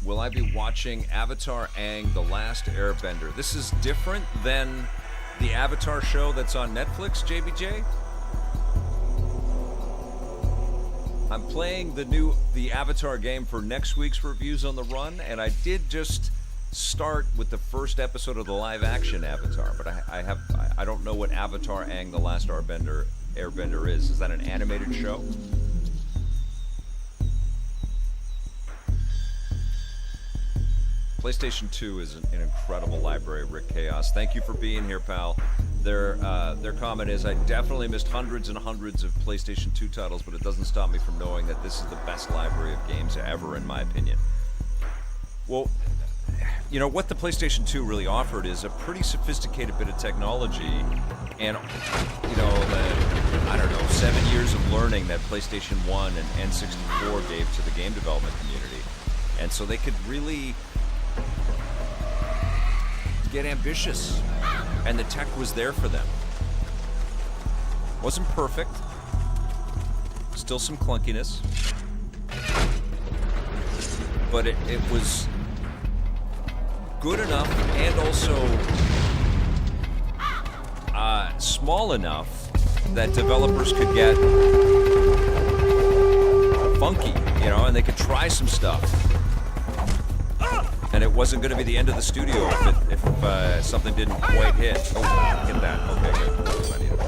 Will I be watching Avatar Aang: The Last Airbender? This is different than the Avatar show that's on Netflix, JBJ. I'm playing the Avatar game for next week's Reviews on the Run, and I did just start with the first episode of the live-action Avatar, but I don't know what Avatar Aang: The Last Airbender is. Is that an animated show? PlayStation 2 is an incredible library, Rick Chaos. Thank you for being here, pal. Their comment is, I definitely missed hundreds and hundreds of PlayStation 2 titles, but it doesn't stop me from knowing that this is the best library of games ever, in my opinion. Well, you know, what the PlayStation 2 really offered is a pretty sophisticated bit of technology, and, you know, I don't know, 7 years of learning that PlayStation 1 and N64 gave to the game development community. And so they could really get ambitious, and the tech was there for them. Wasn't perfect, still some clunkiness, but it was good enough and also small enough that developers could get funky, you know, and they could try some stuff. And it wasn't going to be the end of the studio if something didn't quite hit. Oh, get that. Okay, good. That's what I needed.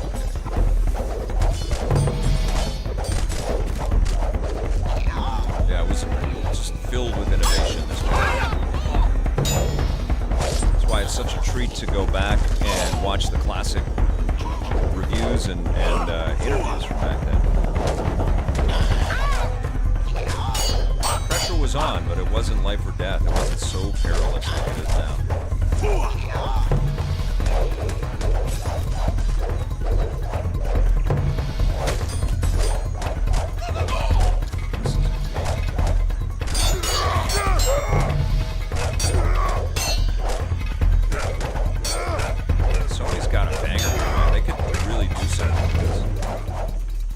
Yeah, it was just filled with innovation this game. That's why it's such a treat to go back and watch the classic reviews and interviews from back then. Pressure was on, but it wasn't life or death. It wasn't so perilous like it is now. Sony's got a banger, man. They could really do something with this.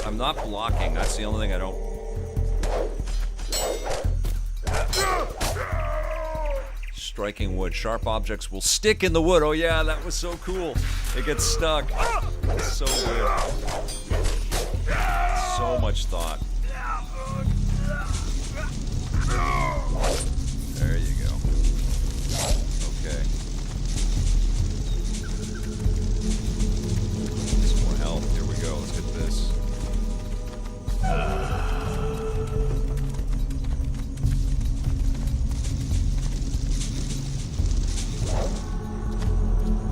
I'm not blocking. That's the only thing I don't. Striking wood. Sharp objects will stick in the wood. Oh yeah, that was so cool. It gets stuck. It's so good. So much thought. There you go. Okay. Some more health. Here we go. Let's get this.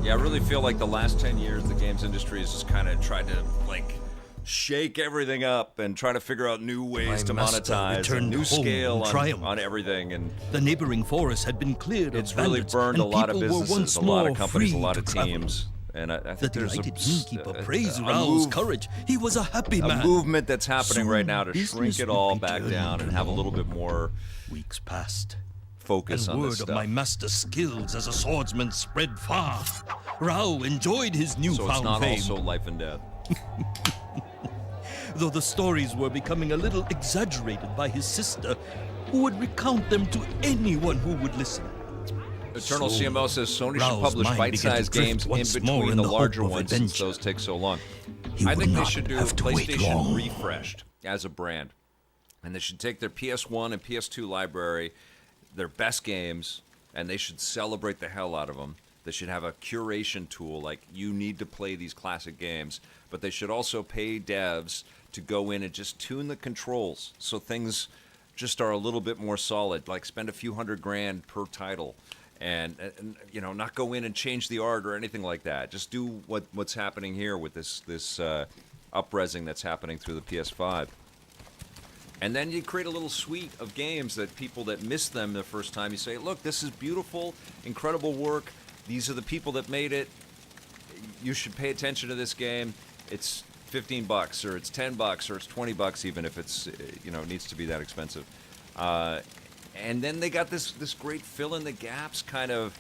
Yeah, I really feel like the last 10 years the games industry has just kind of tried to, like, shake everything up and try to figure out new ways to monetize, a new scale on everything. And the neighboring forest had been cleared it's of really bandits, burned a and lot of people were businesses, once a lot of more companies, a free lot to of travel. teams. And I The think there's delighted innkeeper praised a Rao's move- courage. He was a happy a man. movement that's happening right Soon now to business shrink it would all be back turned down and to have a little normal. bit more Weeks passed, focus and on word this of stuff. my master's skills as a swordsman spread far. Rao enjoyed his So newfound it's not fame, also life and death. though the stories were becoming a little exaggerated by his sister, who would recount them to anyone who would listen. Eternal So, CMO says Sony should Rao's publish mind bite-sized began to games drift in once more between in the the larger hope of ones since adventure. those take so long. He I would think they not should do have to wait PlayStation long. refreshed as a brand. And they should take their PS1 and PS2 library, their best games, and they should celebrate the hell out of them. They should have a curation tool, like you need to play these classic games, but they should also pay devs to go in and just tune the controls so things just are a little bit more solid, like spend a few $100,000 per title. And you know, not go in and change the art or anything like that. Just do what's happening here with this up-resing that's happening through the PS5. And then you create a little suite of games that people that miss them the first time, you say, look, this is beautiful, incredible work. These are the people that made it. You should pay attention to this game. It's $15 or it's $10 or it's $20 even if it's needs to be that expensive. And then they got this great fill in the gaps kind of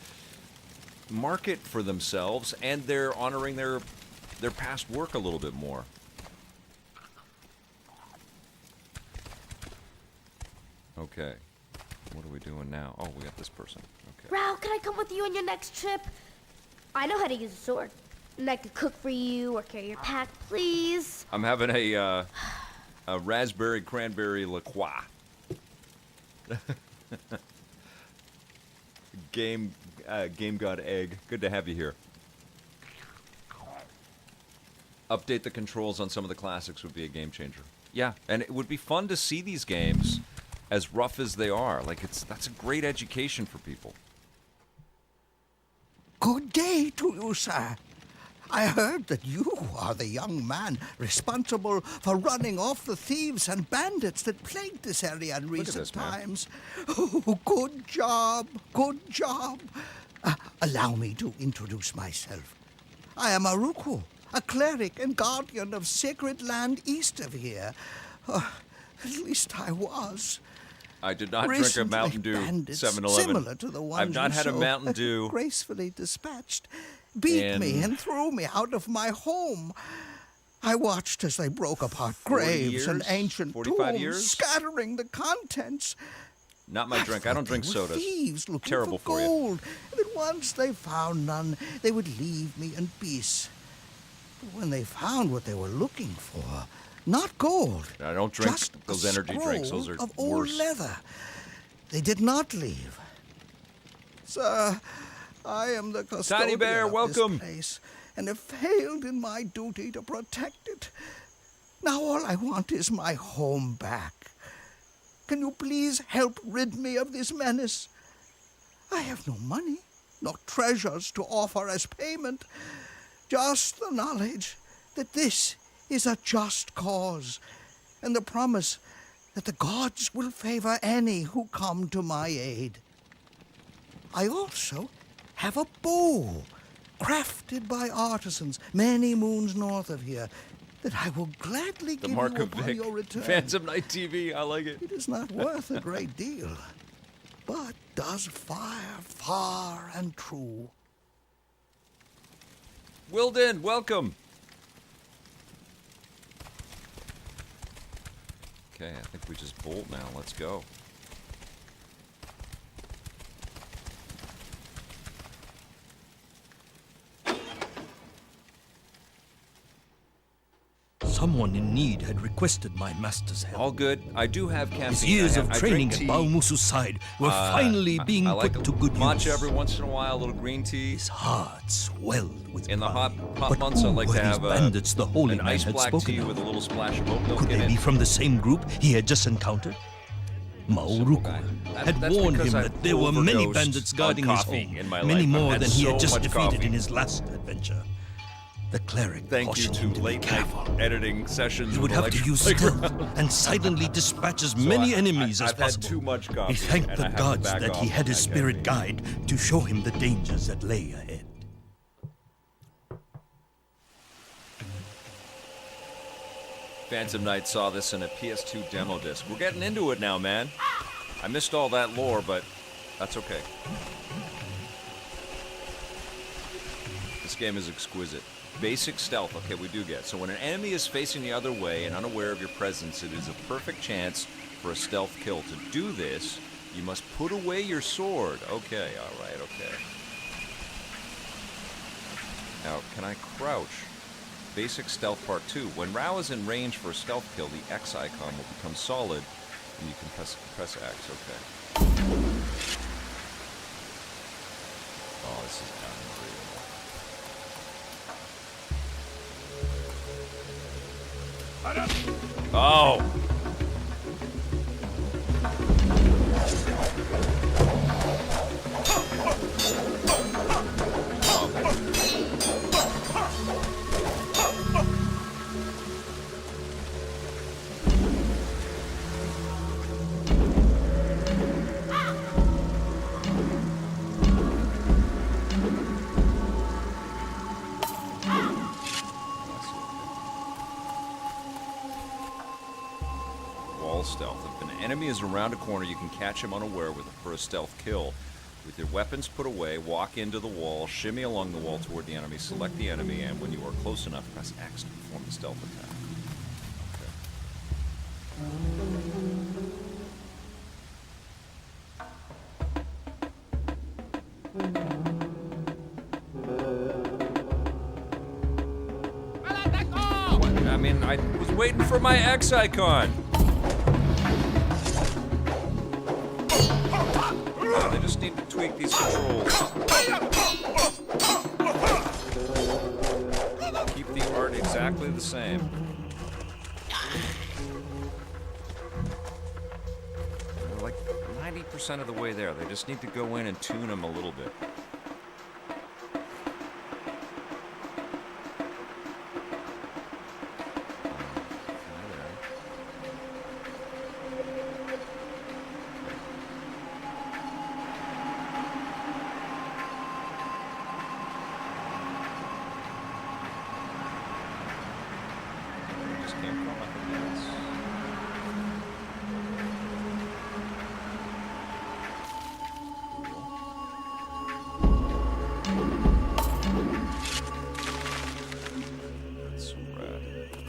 market for themselves, and they're honoring their past work a little bit more. Okay, what are we doing now? Oh, we got this person. Okay. Rao, can I come with you on your next trip? I know how to use a sword. And I could cook for you or carry your pack, please. I'm having a raspberry cranberry La Croix. Game God Egg. Good to have you here. Update the controls on some of the classics would be a game changer. Yeah, and it would be fun to see these games as rough as they are. Like that's a great education for people. Good day to you, sir. I heard that you are the young man responsible for running off the thieves and bandits that plagued this area in recent this, man. times. Oh, good job, good job. Allow me to introduce myself. I am Aruku, a cleric and guardian of sacred land east of here. At least I was. I did not drink a Recently, Mountain Dew bandits 7-Eleven. similar to the ones I've not you had a so Mountain Dew. gracefully dispatched, beat me in- and threw me out of my home. I watched as they broke apart 40 graves and years? ancient 45 tombs, years? scattering the contents. Not my drink. I don't drink They were sodas. thieves looking Terrible for for you. gold, and that once they found none, they would leave me in peace. But when they found what they were looking for, not gold, I don't drink just those a energy drinks. Those scroll are of old worse. leather, they did not leave. Sir, I am the custodian Tiny Bear, of welcome. this place, and have failed in my duty to protect it. Now all I want is my home back. Can you please help rid me of this menace? I have no money, no treasures to offer as payment, just the knowledge that this is a just cause, and the promise that the gods will favor any who come to my aid. I also have a bow, crafted by artisans many moons north of here, that I will gladly The give Mark you of upon Vic. your return. Phantom Night TV. I like it. It is not worth a great deal, but does fire far and true. Wilden, welcome. Okay, I think we just bolt now. Let's go. Someone in need had requested my master's help. All good. I do have caffeine. His years I of drink training at tea. Baumusu's side were finally being I like put to good matcha use. every once in a while, a little green tea. His heart swelled with In the hot pride. But months, I who like were to these have bandits the holy an man ice had black spoken tea of? with a little splash of oat milk Could in they it. be from the same group he had just encountered? Mauruku guy. had That's warned because him I've that there were many overdosed bandits on guarding his coffee home, in my many life. I've more had than he so had just much defeated coffee. in his last adventure. The cleric Thank you cautioned to him to be late careful. night editing sessions. He would with have to electric use playground. stealth and silently dispatch as So many I- enemies as I've had possible. too much coffee, He thanked and the I have to gods back that he off had his on that spirit caffeine. guide to show him the dangers that lay ahead. Phantom Knight saw this in a PS2 demo disc. We're getting into it now, man. I missed all that lore, but that's okay. This game is exquisite. Basic stealth, okay, we do get. So when an enemy is facing the other way and unaware of your presence, it is a perfect chance for a stealth kill. To do this, you must put away your sword. Okay, alright, okay. Now, can I crouch? Basic stealth part 2. When Rao is in range for a stealth kill, the X icon will become solid, and you can press X, okay. Oh, this is unreal. Oh! Wall stealth. If an enemy is around a corner, you can catch him unaware for a stealth kill. With your weapons put away, walk into the wall, shimmy along the wall toward the enemy, select the enemy, and when you are close enough, press X to perform the stealth attack. What? I mean, I was waiting for my X icon. Oh, they just need to tweak these controls. Keep the art exactly the same. They're like 90% of the way there. They just need to go in and tune them a little bit. Just came from, I think that's... That's so rad.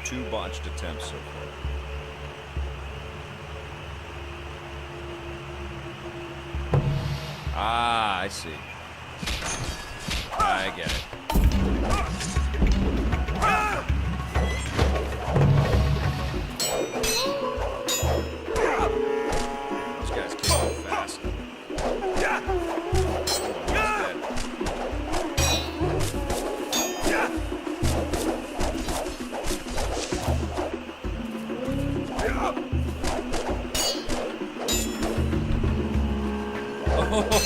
2 botched attempts so far. Ah, I see. I get it. Those guys kick off fast.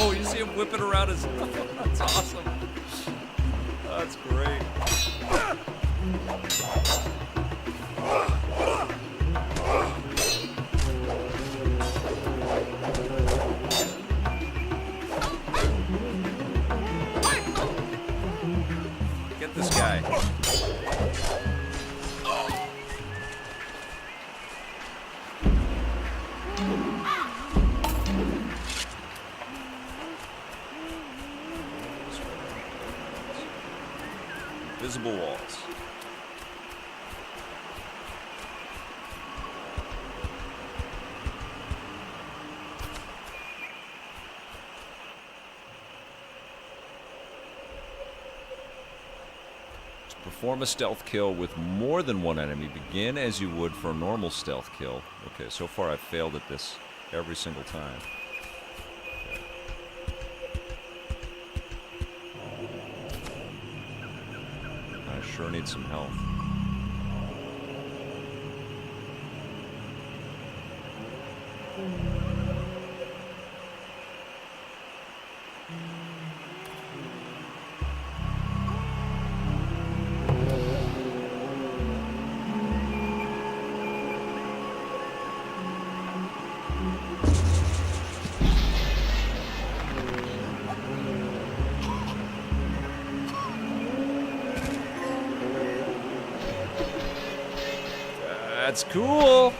Oh, you see him whipping around his... That's awesome. That's great. Get this guy. Visible walls. To perform a stealth kill with more than one enemy, begin as you would for a normal stealth kill. Okay, so far I've failed at this every single time. I sure need some health. That's cool.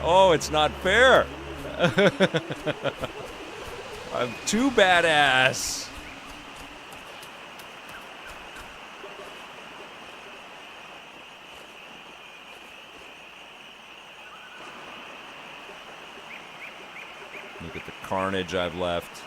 Oh, it's not fair. I'm too badass. Look at the carnage I've left.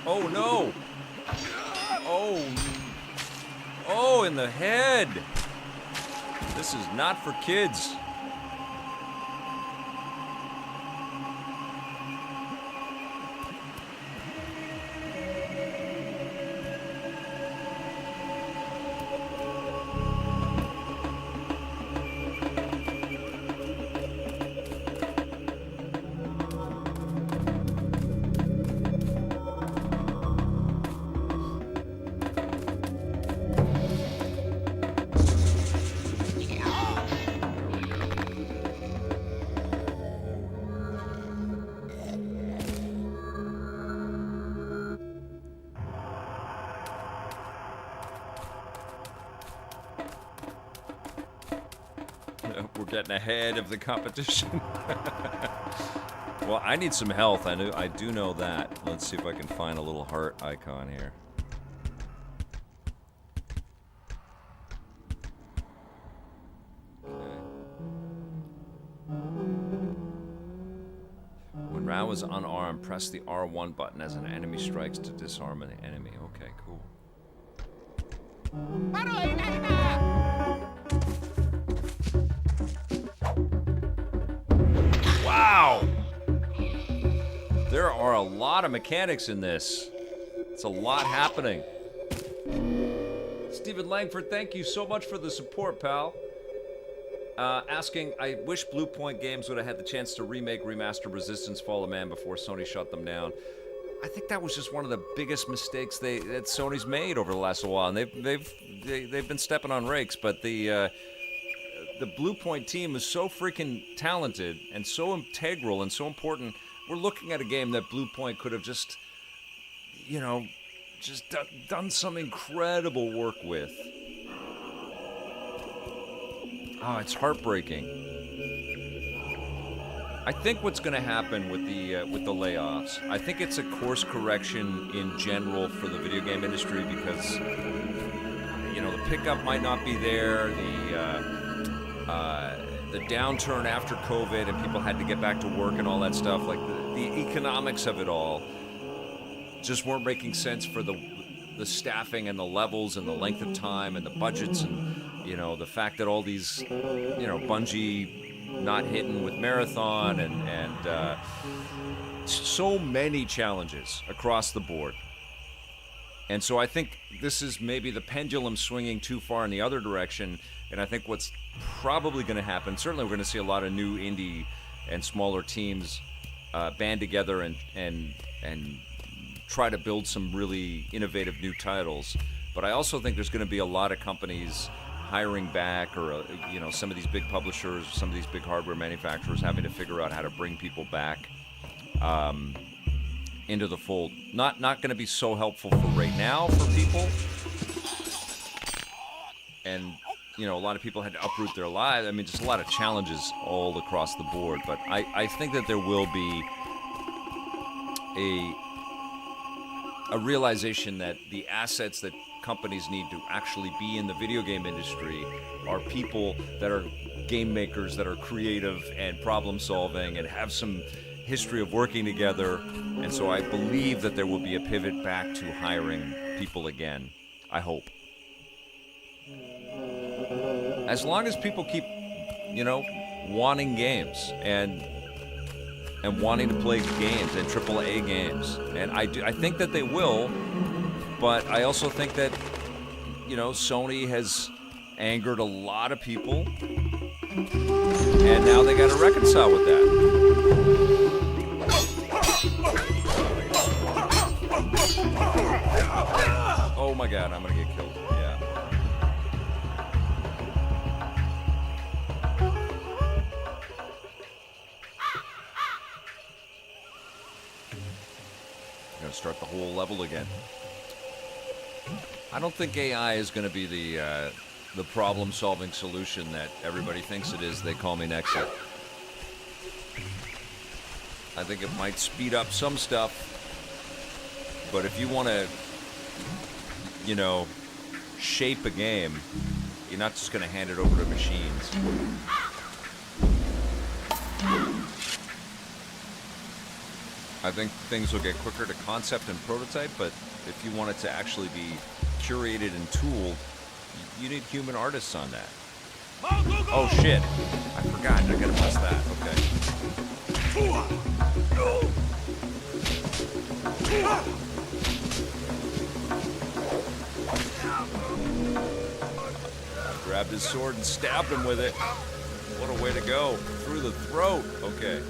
Oh no! Oh! Oh, in the head! This is not for kids. We're getting ahead of the competition. Well, I need some health. I do know that. Let's see if I can find a little heart icon here. Okay. When Rao is unarmed, press the R1 button as an enemy strikes to disarm an enemy. Okay, cool. Wow! There are a lot of mechanics in this. It's a lot happening. Stephen Langford, thank you so much for the support, pal. Asking, I wish Blue Point Games would have had the chance to remake, remaster Resistance Fall of Man before Sony shut them down. I think that was just one of the biggest mistakes that Sony's made over the last while, and they've been stepping on rakes. But the Blue Point team is so freaking talented and so integral and so important. We're looking at a game that Blue Point could have just, done some incredible work with. Oh, it's heartbreaking. I think what's going to happen with the layoffs, I think it's a course correction in general for the video game industry because, the pickup might not be there. The downturn after COVID and people had to get back to work and all that stuff, like the economics of it all just weren't making sense for the staffing and the levels and the length of time and the budgets and, the fact that all these, Bungie not hitting with Marathon and so many challenges across the board. And so I think this is maybe the pendulum swinging too far in the other direction. And I think what's probably going to happen, certainly we're going to see a lot of new indie and smaller teams band together and try to build some really innovative new titles. But I also think there's going to be a lot of companies hiring back, or some of these big publishers, some of these big hardware manufacturers having to figure out how to bring people back into the fold. Not going to be so helpful for right now for people. And a lot of people had to uproot their lives. I mean, just a lot of challenges all across the board. But I think that there will be a realization that the assets that companies need to actually be in the video game industry are people that are game makers, that are creative and problem solving and have some history of working together. And so I believe that there will be a pivot back to hiring people again. I hope. As long as people keep, wanting games and wanting to play games and AAA games. And I think that they will, but I also think that, Sony has angered a lot of people, and now they got to reconcile with that. Oh my God, I'm going to get killed. Yeah. Gonna start the whole level again. I don't think AI is going to be the problem-solving solution that everybody thinks it is. They call me Nexit. I think it might speed up some stuff, but if you want to, shape a game, you're not just going to hand it over to machines. I think things will get quicker to concept and prototype, but if you want it to actually be curated and tooled, you need human artists on that. Oh shit, I forgot, I gotta press that, okay. Grabbed his sword and stabbed him with it. What a way to go, through the throat, okay.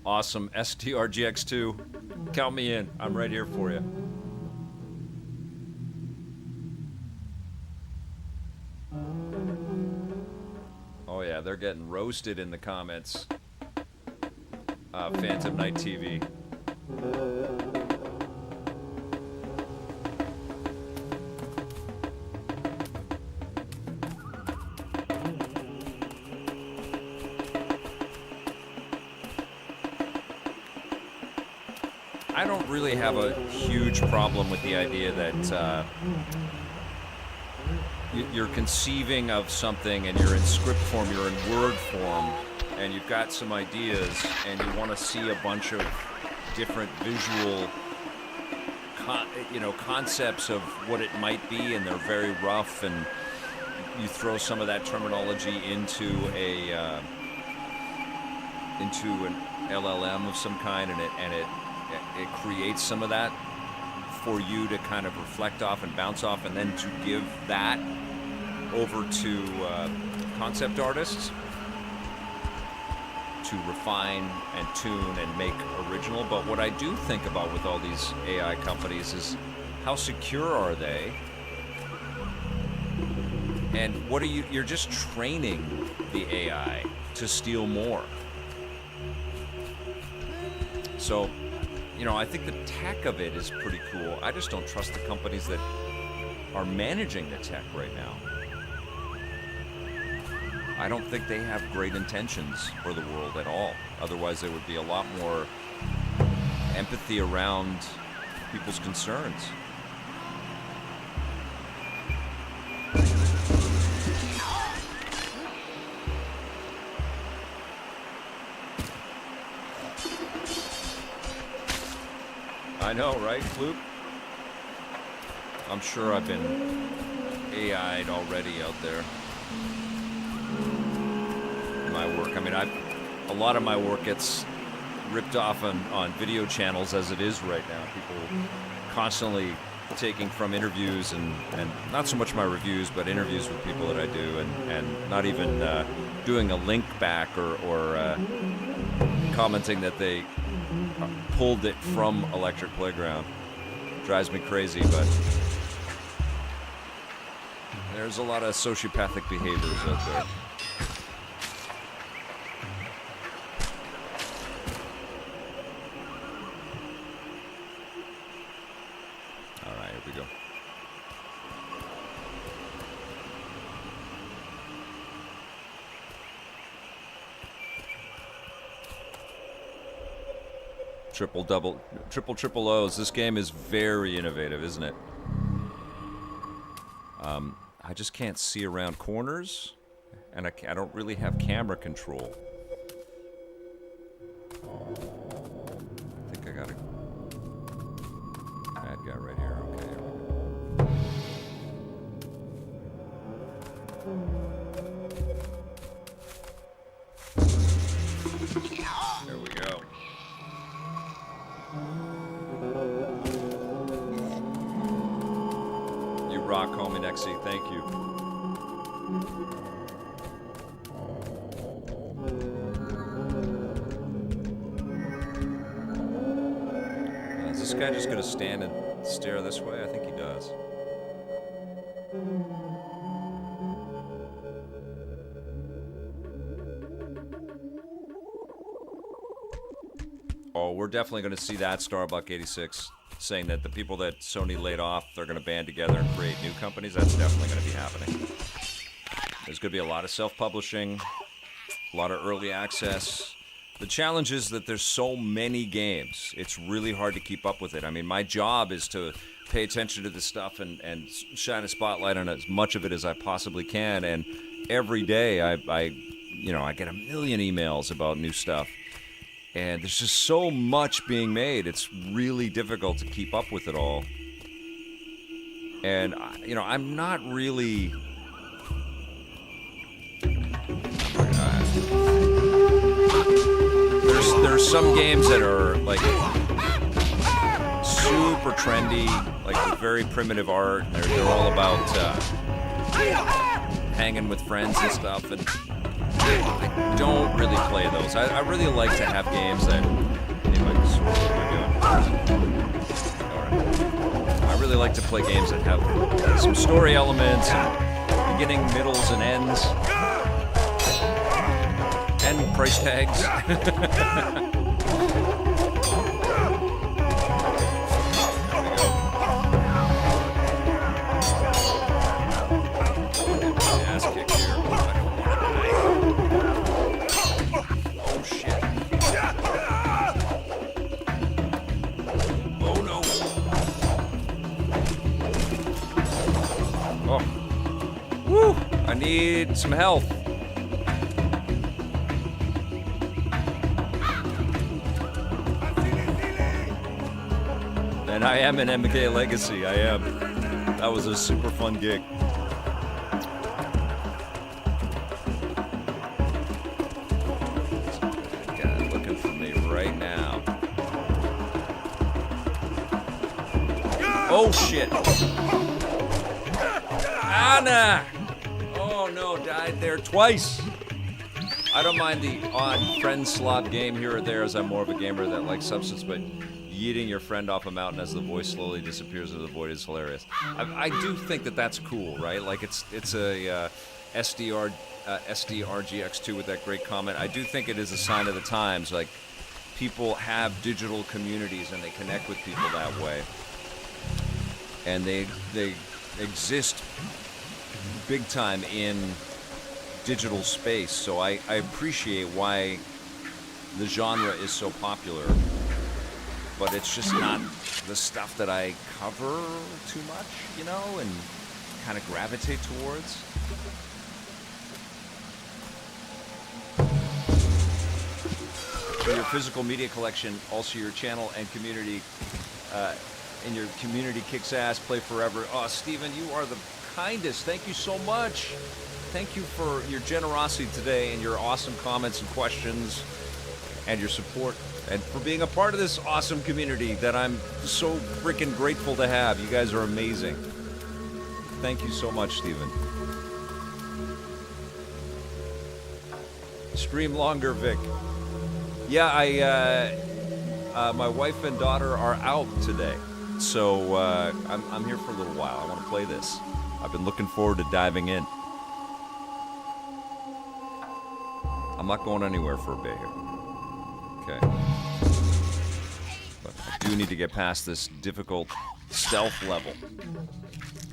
Awesome. STRGX2. Count me in. I'm right here for you. Oh yeah, they're getting roasted in the comments. Phantom Night TV. I don't really have a huge problem with the idea that you're conceiving of something and you're in script form, you're in word form, and you've got some ideas and you want to see a bunch of different visual concepts of what it might be, and they're very rough, and you throw some of that terminology into an LLM of some kind, and it creates some of that for you to kind of reflect off and bounce off, and then to give that over to concept artists to refine and tune and make original. But what I do think about with all these AI companies is how secure are they? And what are you're just training the AI to steal more. So, I think the tech of it is pretty cool. I just don't trust the companies that are managing the tech right now. I don't think they have great intentions for the world at all. Otherwise, there would be a lot more empathy around people's concerns. I know, right, Fluke? I'm sure I've been AI'd already out there. My work. I mean, a lot of my work gets ripped off on video channels as it is right now. People constantly taking from interviews and not so much my reviews, but interviews with people that I do, and not even doing a link back or commenting that they pulled it from Electric Playground. Drives me crazy, but there's a lot of sociopathic behaviors out there. All right, here we go. Triple O's. This game is very innovative, isn't it? I just can't see around corners, and I don't really have camera control. I think I got a bad guy right here. Okay, here we go. There we go. You rock, homie Nexie. Thank you. Is this guy just gonna stand and stare this way? I think he does. Oh, we're definitely going to see that, Starbuck86, saying that the people that Sony laid off, they're going to band together and create new companies. That's definitely going to be happening. There's going to be a lot of self-publishing, a lot of early access. The challenge is that there's so many games. It's really hard to keep up with it. I mean, my job is to pay attention to this stuff and shine a spotlight on as much of it as I possibly can. And every day I get a million emails about new stuff. And there's just so much being made. It's really difficult to keep up with it all. And, I'm not really... There's some games that are, like, super trendy, like with very primitive art. They're all about hanging with friends and stuff. And I don't really play those. I really like to have games that... I really like to play games that have some story elements, and beginning, middles, and ends. And price tags. Ass kick here. Oh shit. Oh. Woo! I need some health. And I am in MK Legacy, I am. That was a super fun gig. Guy looking for me right now. Oh shit! Anna! Oh no, died there twice. I don't mind the odd friend slot game here or there, as I'm more of a gamer that likes substance, but yeeting your friend off a mountain as the voice slowly disappears into the void is hilarious. I do think that that's cool, right? Like it's a SDRGX2 with that great comment. I do think it is a sign of the times. Like people have digital communities and they connect with people that way, and they exist big time in digital space. So I appreciate why the genre is so popular. But it's just not the stuff that I cover too much, you know, and kind of gravitate towards. For your physical media collection, also your channel and community, and your community kicks ass, play forever. Oh, Steven, you are the kindest. Thank you so much. Thank you for your generosity today and your awesome comments and questions and your support. And for being a part of this awesome community that I'm so freaking grateful to have. You guys are amazing. Thank you so much, Steven. Stream longer, Vic. Yeah, my wife and daughter are out today. So I'm here for a little while. I want to play this. I've been looking forward to diving in. I'm not going anywhere for a bit here. Okay. But I do need to get past this difficult stealth level.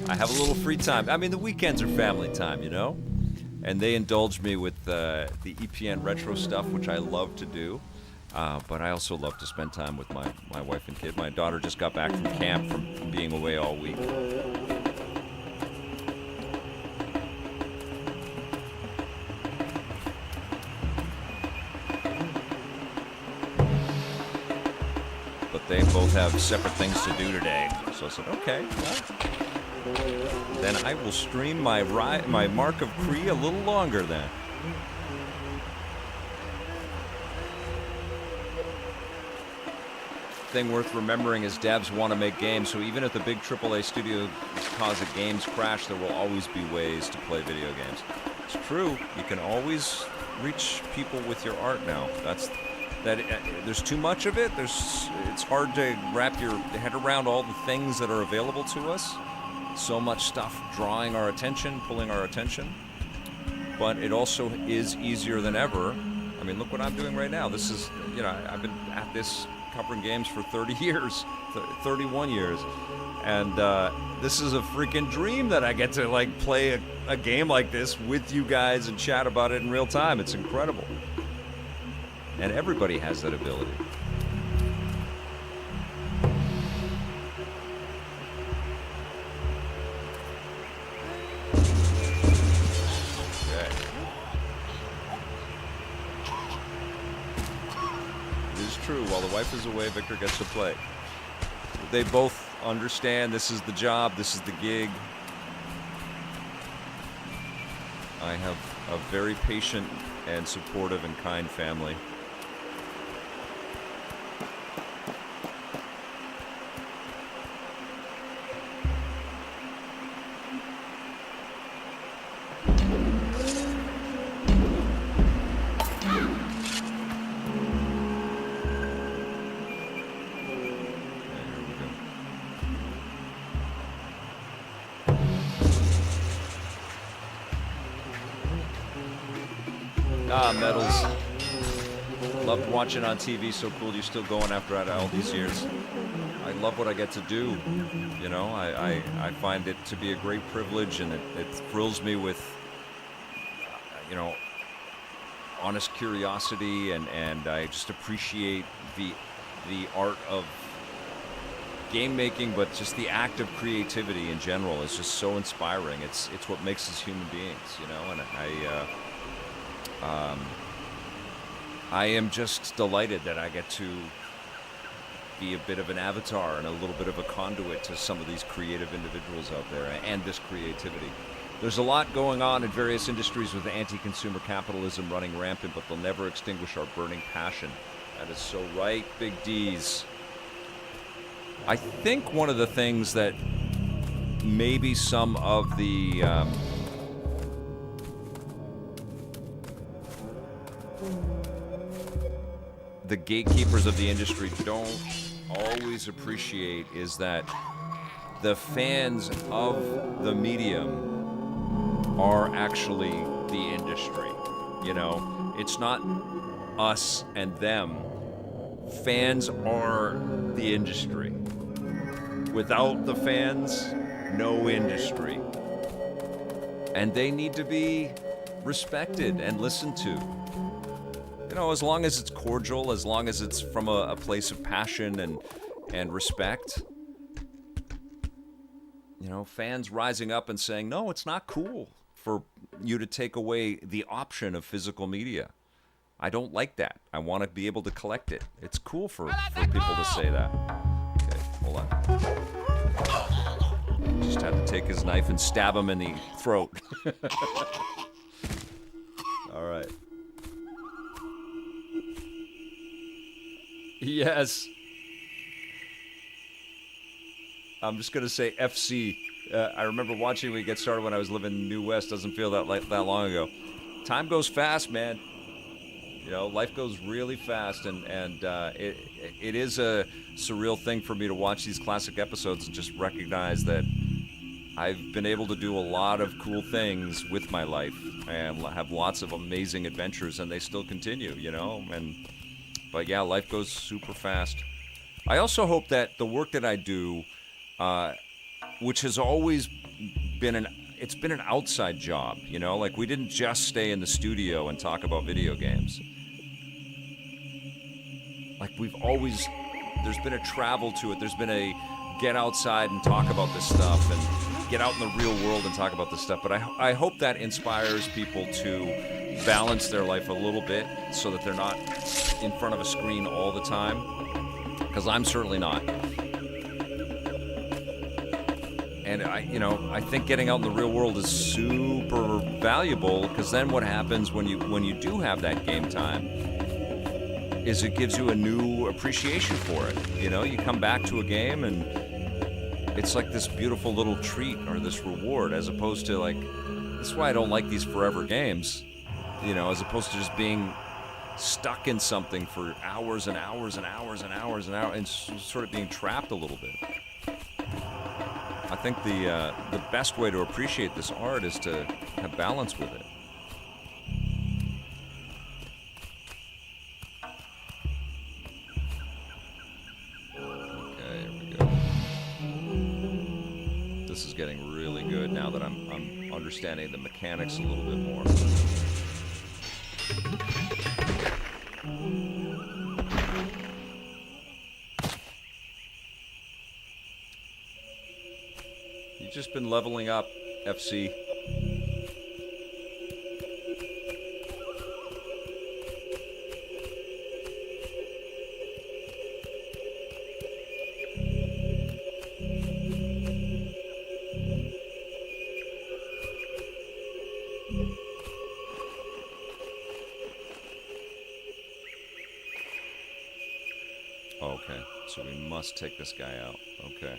I have a little free time. I mean, the weekends are family time, you know? And they indulge me with the EPN retro stuff, which I love to do. But I also love to spend time with my wife and kid. My daughter just got back from camp from being away all week. They both have separate things to do today. So I said, okay, well, then I will stream my Mark of Kree a little longer then. Thing worth remembering is devs want to make games, so even if the big AAA studios cause a games crash, there will always be ways to play video games. It's true, you can always reach people with your art now. There's too much of it. It's hard to wrap your head around all the things that are available to us. So much stuff drawing our attention, pulling our attention. But it also is easier than ever. I mean, look what I'm doing right now. This is, you know, I've been at this covering games for 30 years, 31 years. And this is a freaking dream that I get to, like, play a game like this with you guys and chat about it in real time. It's incredible. And everybody has that ability. Okay. It is true. While the wife is away, Victor gets to play. They both understand this is the job, this is the gig. I have a very patient and supportive and kind family. Medals. Loved watching on TV. So cool you're still going after it all these years. I love what I get to do. You know, I find it to be a great privilege, and it thrills me with, you know, honest curiosity, and I just appreciate the art of game making, but just the act of creativity in general is just so inspiring. It's what makes us human beings, you know. And I am just delighted that I get to be a bit of an avatar and a little bit of a conduit to some of these creative individuals out there and this creativity. There's a lot going on in various industries with anti-consumer capitalism running rampant, but they'll never extinguish our burning passion. That is so right, Big D's. I think one of the things that maybe some of the gatekeepers of the industry don't always appreciate is that the fans of the medium are actually the industry. You know, it's not us and them. Fans are the industry. Without the fans, no industry. And they need to be respected and listened to. You know, as long as it's cordial, as long as it's from a place of passion and respect. You know, fans rising up and saying, no, it's not cool for you to take away the option of physical media. I don't like that. I want to be able to collect it. It's cool for people to say that. Okay, hold on. Just had to take his knife and stab him in the throat. All right. Yes. I'm just going to say FC. I remember watching we get started when I was living in New West. Doesn't feel that long ago. Time goes fast, man. You know, life goes really fast, and it is a surreal thing for me to watch these classic episodes and just recognize that I've been able to do a lot of cool things with my life and have lots of amazing adventures, and they still continue, you know. But yeah, life goes super fast. I also hope that the work that I do, which has always been an outside job, you know, like we didn't just stay in the studio and talk about video games. Like there's been a travel to it. There's been a get outside and talk about this stuff and get out in the real world and talk about this stuff. But I hope that inspires people to balance their life a little bit so that they're not in front of a screen all the time. Because I'm certainly not. And I think getting out in the real world is super valuable, because then what happens when you do have that game time is it gives you a new appreciation for it. You know, you come back to a game and it's like this beautiful little treat or this reward, as opposed to like, this is why I don't like these forever games, you know, as opposed to just being stuck in something for hours and hours and hours and hours and hours and sort of being trapped a little bit. I think the best way to appreciate this art is to have balance with it. Okay, here we go. This is getting really good now that I'm understanding the mechanics a little bit more. You've just been leveling up, FC. Okay, so we must take this guy out. Okay.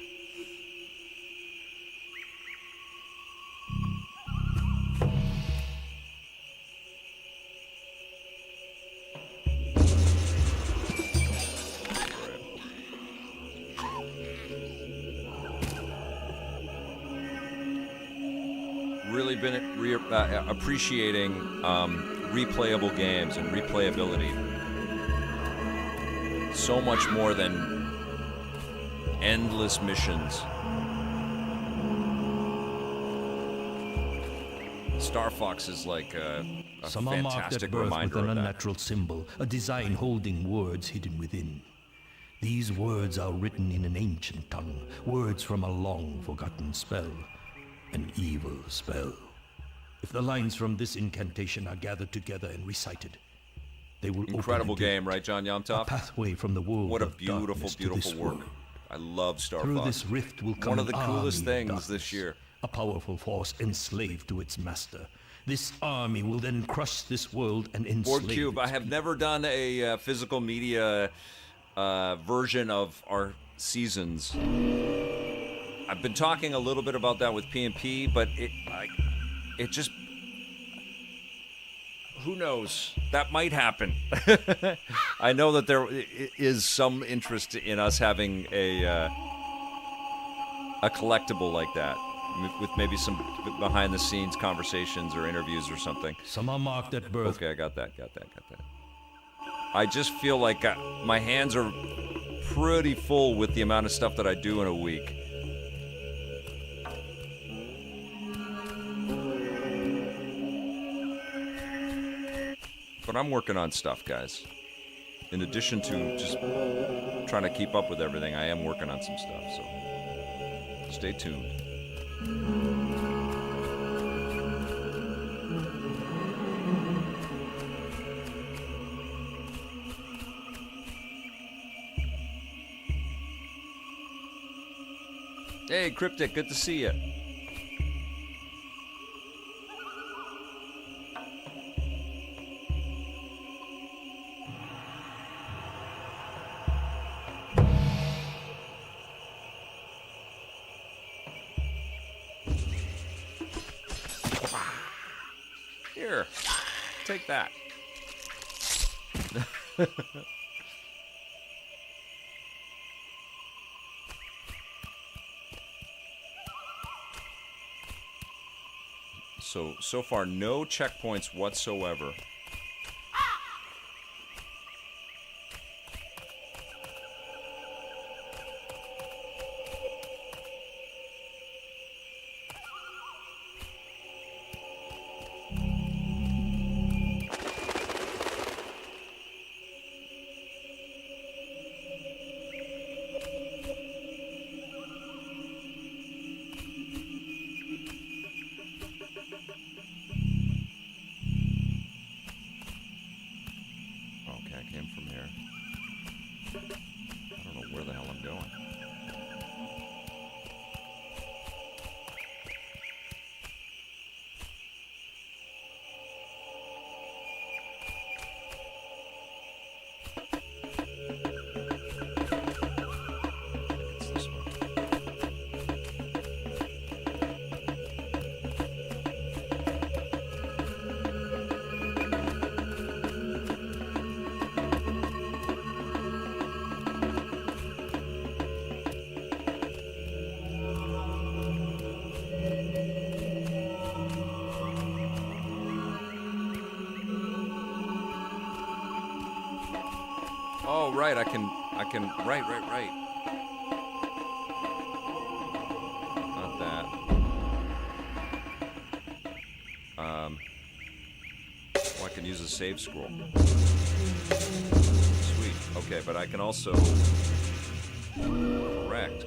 Really been appreciating replayable games and replayability so much more than endless missions. Star Fox is like a Some are marked fantastic at birth reminder with an of that. unnatural symbol, a design holding words hidden within. These words are written in an ancient tongue, words from a long-forgotten spell, an evil spell. If the lines from this incantation are gathered together and recited, they will Incredible open a game, gate, right, John a Yomtov? pathway from the world What a of beautiful, darkness to beautiful this work. world. I love Star Through Fox. this rift will come one of the an coolest army of things this darkness, year. a powerful force enslaved to its master. This army will then crush this world and enslave Board Cube, its I have never done a physical media version of our seasons. I've been talking a little bit about that with P&P, but it just, who knows? That might happen. I know that there is some interest in us having a collectible like that, with maybe some behind-the-scenes conversations or interviews or something. Some are marked at birth. Okay, I got that. I just feel like my hands are pretty full with the amount of stuff that I do in a week. But I'm working on stuff, guys. In addition to just trying to keep up with everything, I am working on some stuff, so stay tuned. Hey, Cryptic, good to see you. Here, take that. So far, no checkpoints whatsoever. Oh, right, I can, right. Not that. Oh, I can use a save scroll. Sweet, okay, but I can also, correct.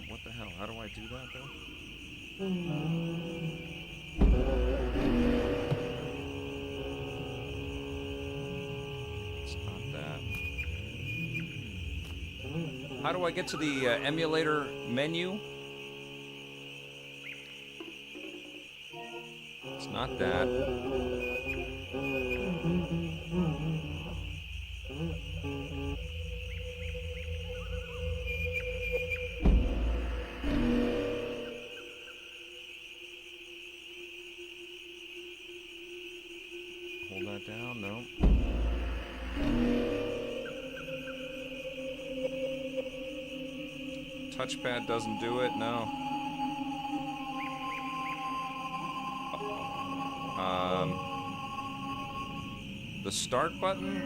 What the hell, how do I do that, though? How do I get to the emulator menu? It's not that. Hold that down, no. Touchpad doesn't do it, no. The start button?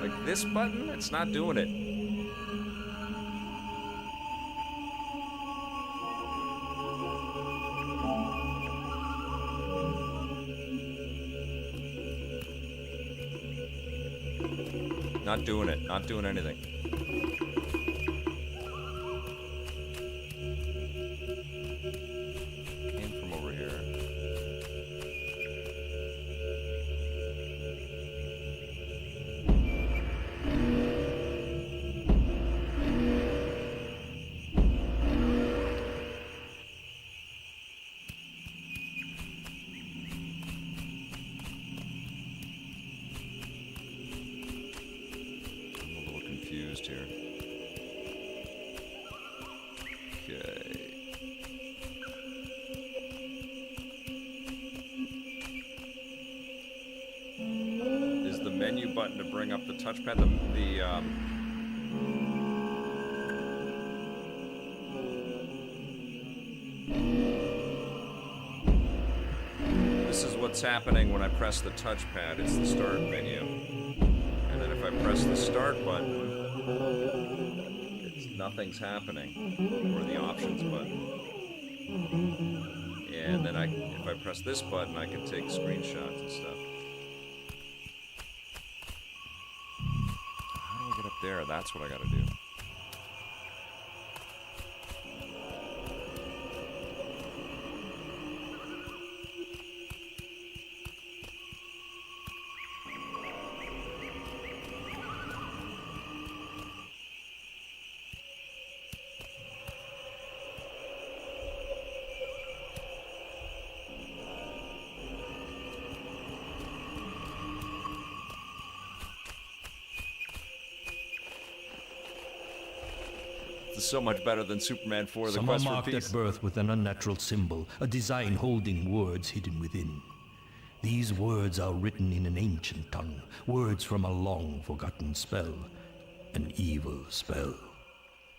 Like this button? It's not doing it. Not doing it. Not doing anything. Came from over here. Here. Okay. Is the menu button to bring up the touchpad? This is what's happening when I press the touchpad. It's the start menu. And then if I press the start button, nothing's happening, or the options button. And then if I press this button, I can take screenshots and stuff. How do I get up there? That's what I gotta do. So much better than Superman 4, The Some Quest are for marked Peace. at birth with an unnatural symbol, a design holding words hidden within. These words are written in an ancient tongue, words from a long-forgotten spell, an evil spell.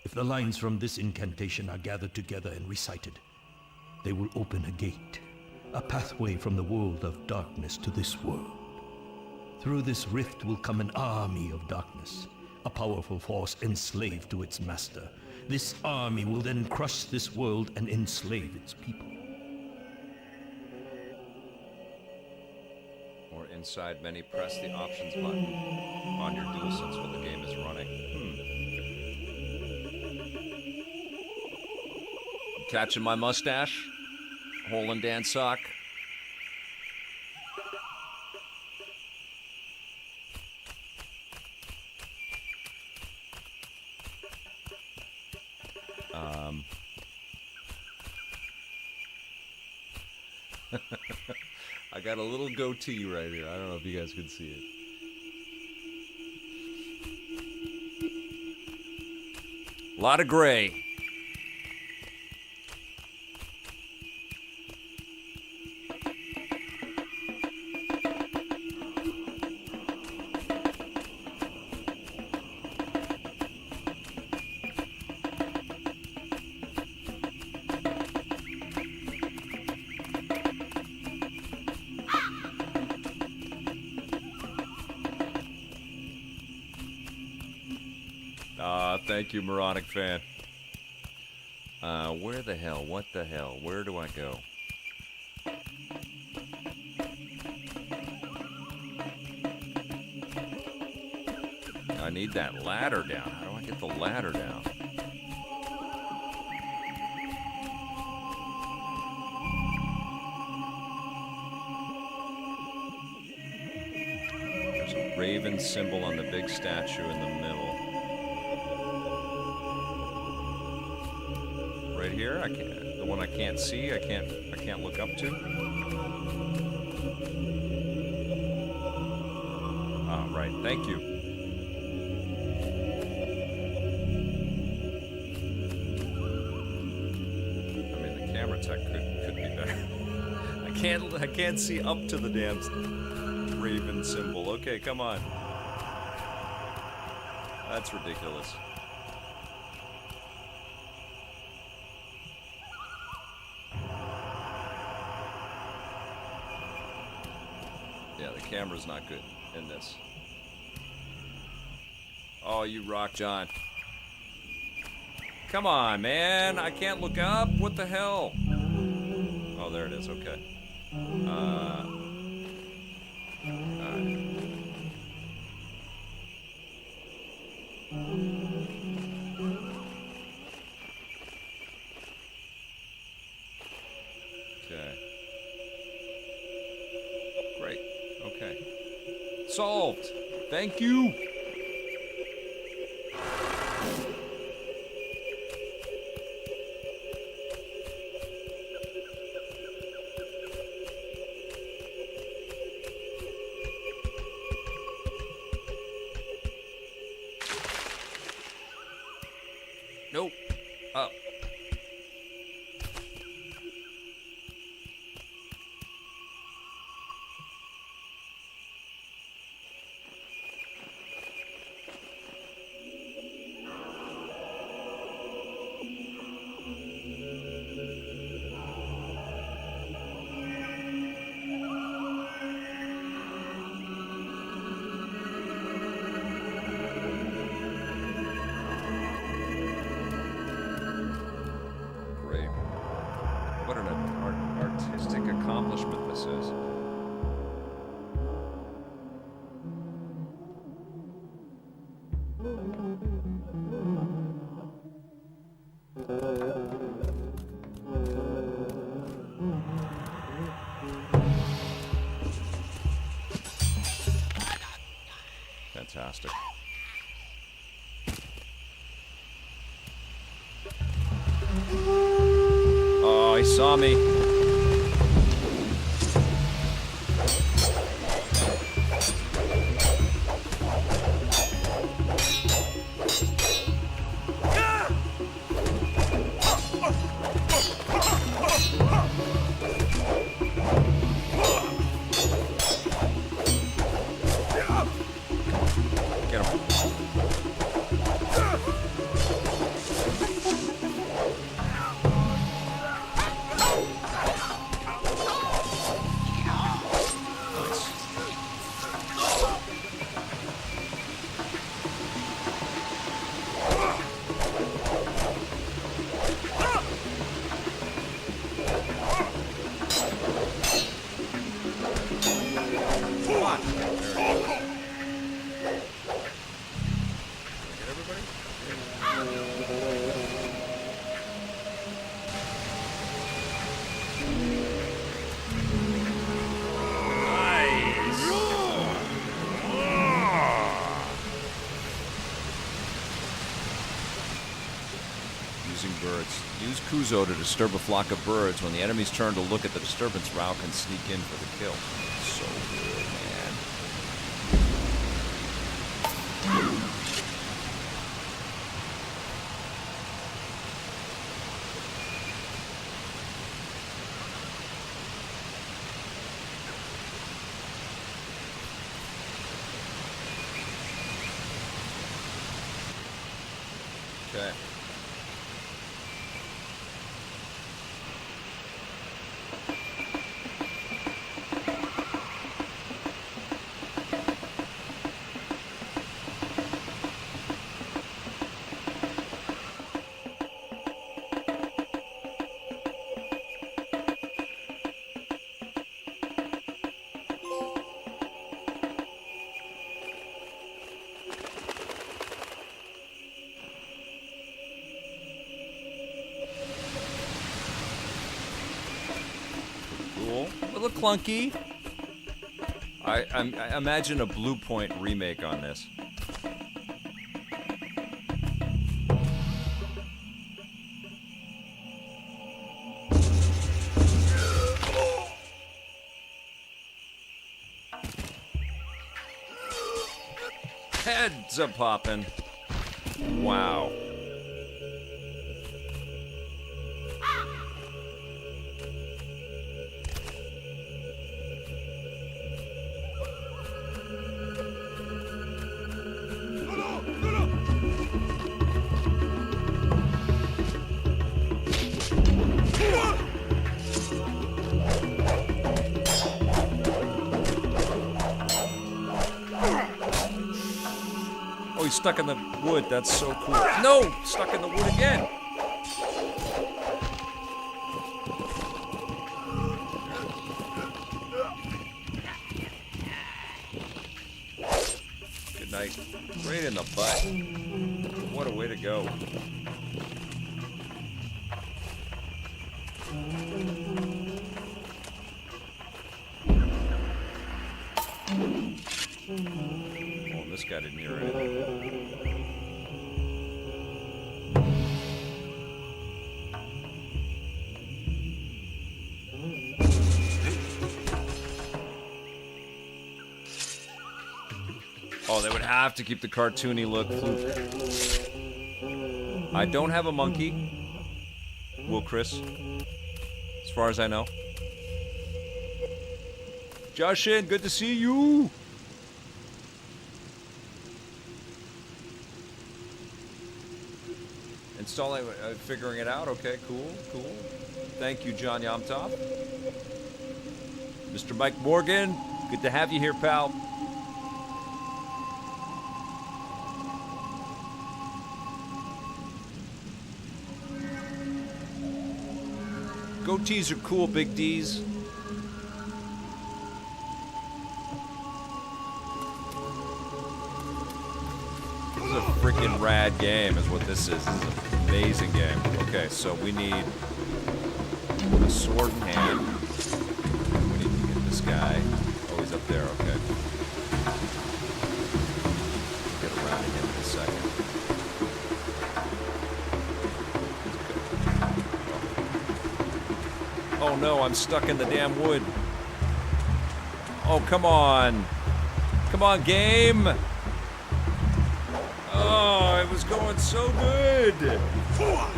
If the lines from this incantation are gathered together and recited, they will open a gate, a pathway from the world of darkness to this world. Through this rift will come an army of darkness, a powerful force enslaved to its master. This army will then crush this world and enslave its people. Or inside menu, press the options button on your DualSense while the game is running. Catching my mustache? Hole in Dan's sock? I got a little goatee right here. I don't know if you guys can see it. A lot of gray. Thank you, Moronic fan. Where the hell? What the hell? Where do I go? I need that ladder down. How do I get the ladder down? There's a raven symbol on the big statue in the middle. Right here, I can't. The one I can't see, I can't look up to. Ah, right. Thank you. I mean, the camera tech could be better. I can't see up to the damn raven symbol. Okay, come on. That's ridiculous. Yeah, the camera's not good in this. Oh, you rock, John. Come on, man. I can't look up. What the hell? Oh, there it is. Okay. Alright. Solved. Thank you. Nope. Up. Great. What an artistic accomplishment this is. Fantastic. Oh, he saw me. Get him. Come on. There we go. Get everybody? Nice. Using birds. Use Kuzo to disturb a flock of birds. When the enemy's turn to look at the disturbance, Rao can sneak in for the kill. So good, man. Okay. Cool. A little clunky. I imagine a Blue Point remake on this. Heads a poppin'. Wow. Oh, he's stuck in the wood. That's so cool. No! Stuck in the wood again. Good night. Right in the butt. What a way to go. guy didn't hear anything. Oh, they would have to keep the cartoony look. I don't have a monkey. Will Chris? As far as I know. Joshin, good to see you. Installing, figuring it out. Okay, cool, cool. Thank you, John Yamtov. Mr. Mike Morgan, good to have you here, pal. Goatees are cool, Big D's. This is a freaking rad game, is what this is. This is an amazing game. Okay, so we need a sword in hand. We need to get this guy. Oh, he's up there. Okay. Get around him in a second. Oh no, I'm stuck in the damn wood. Oh, come on. Come on, game. Oh, it was going so good. No.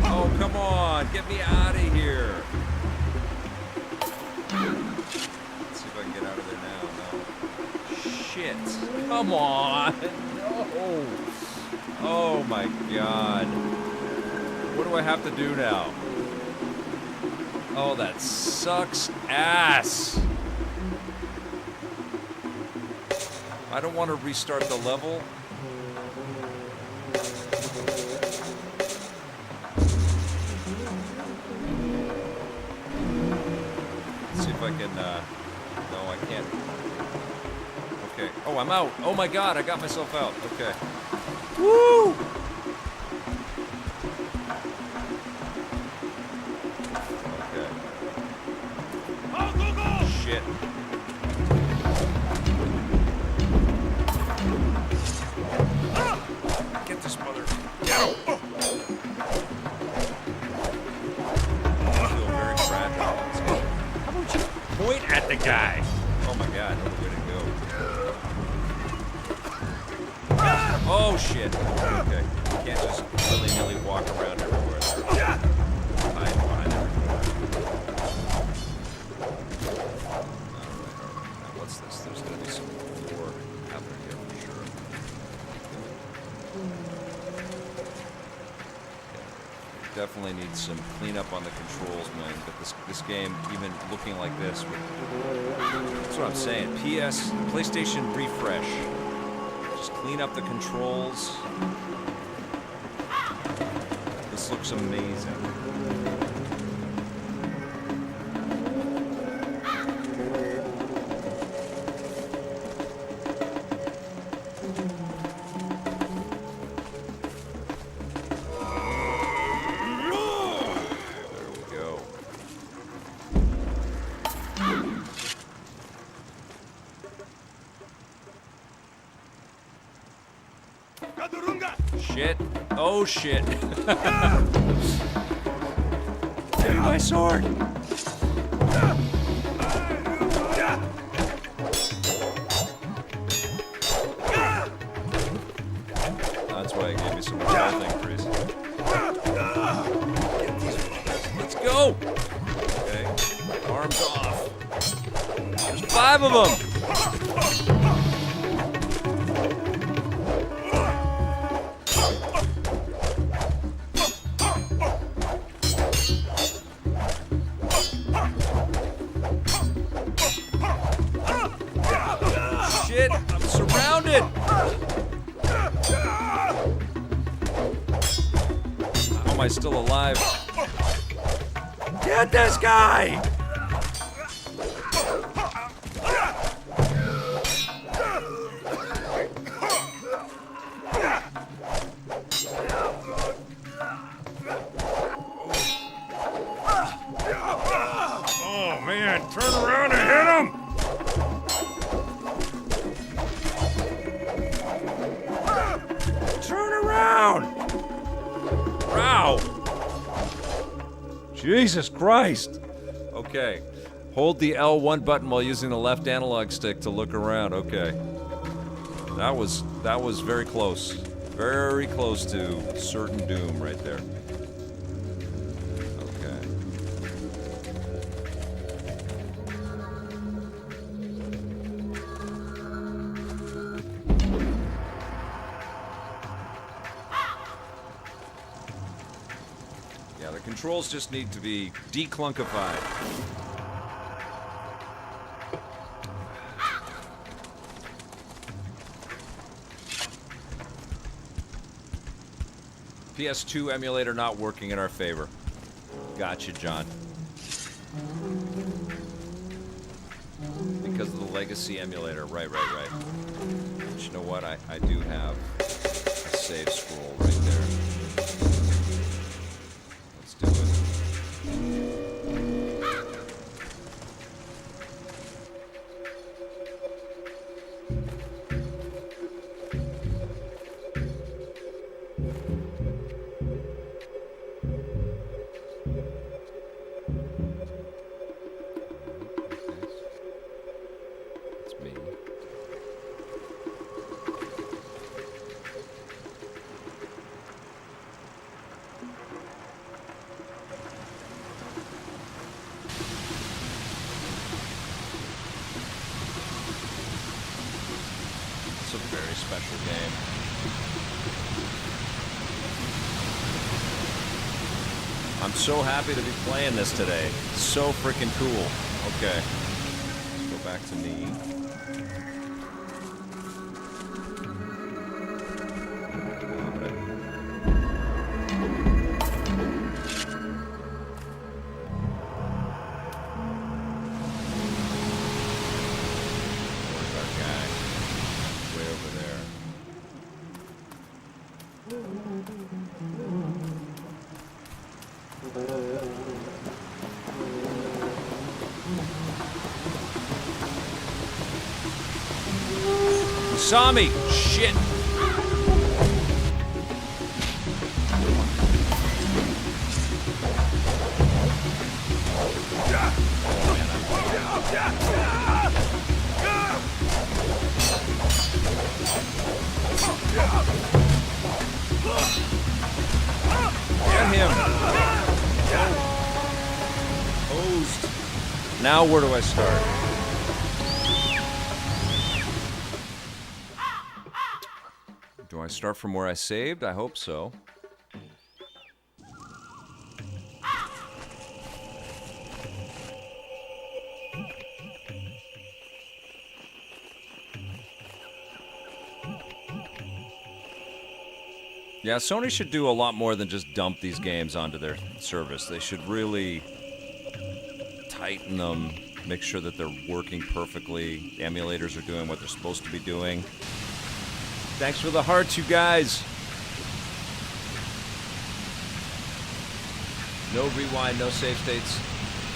Oh, come on. Get me out of here. Let's see if I can get out of there now. No. Shit. Come on. No. Oh my god. What do I have to do now? Oh, that sucks ass. I don't want to restart the level. Let's see if I can, no, I can't. Okay. Oh, I'm out. Oh my god, I got myself out. Okay. Woo! Okay. Oh, go, go! Shit. Get this mother. Go! I feel very fragile. How about you point at the guy? Oh my god, way to go. Oh shit. Okay. You can't just willy-nilly walk around everywhere. Hide behind everywhere. Alright. Now what's this? There's gonna be some more happening here for sure. Definitely need some cleanup on the controls, man. But this game, even looking like this, that's what I'm saying. PlayStation refresh. Just clean up the controls. This looks amazing. There we go. Shit. Oh shit. Give me my sword. That's why I gave you some more health increase. Let's go. Okay. Arms off. There's 5 of them. Shit, I'm surrounded. How am I still alive? Get this guy! Oh man. Jesus Christ. Okay. Hold the L1 button while using the left analog stick to look around. Okay. That was very close. Very close to certain doom right there. Okay. Yeah, the controls just need to be declunkified. PS2 emulator not working in our favor. Gotcha, John. Because of the legacy emulator. Right. But you know what? I do have a save scroll right there. Let's do it. It's me. It's a very special game. I'm so happy to be playing this today. So freaking cool. Okay. Let's go back to me. Where's our guy? Way over there. He saw me! Shit! Get him! Hosed. Now where do I start? Do I start from where I saved? I hope so. Yeah, Sony should do a lot more than just dump these games onto their service. They should really tighten them, make sure that they're working perfectly. The emulators are doing what they're supposed to be doing. Thanks for the hearts, you guys. No rewind, no save states,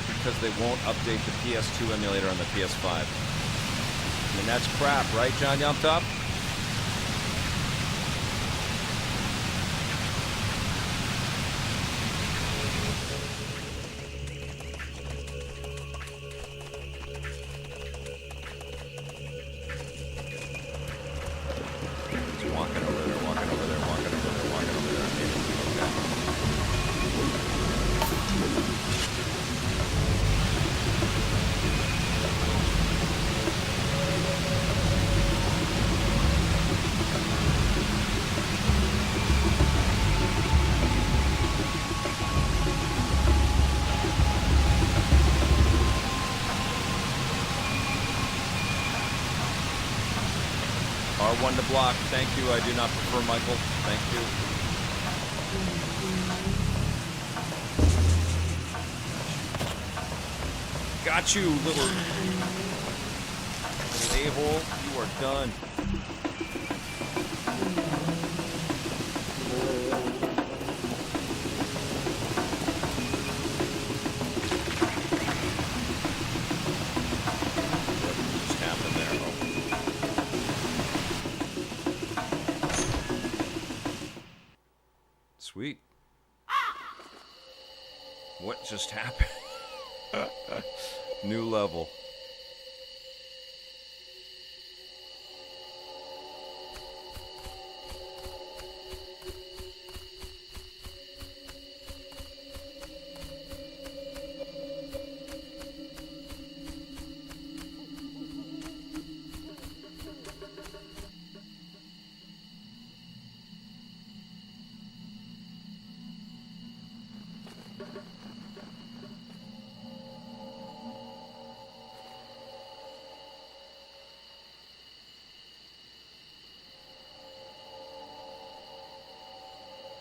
because they won't update the PS2 emulator on the PS5. I mean, that's crap, right, John Yumtop? R1 to block. Thank you. I do not prefer Michael. Thank you. Got you, little a-hole. You are done. What just happened there? Oh. Sweet. What just happened? New level.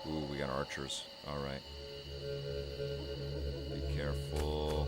Ooh, we got archers. All right. Be careful.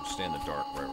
Stay in the dark. Right.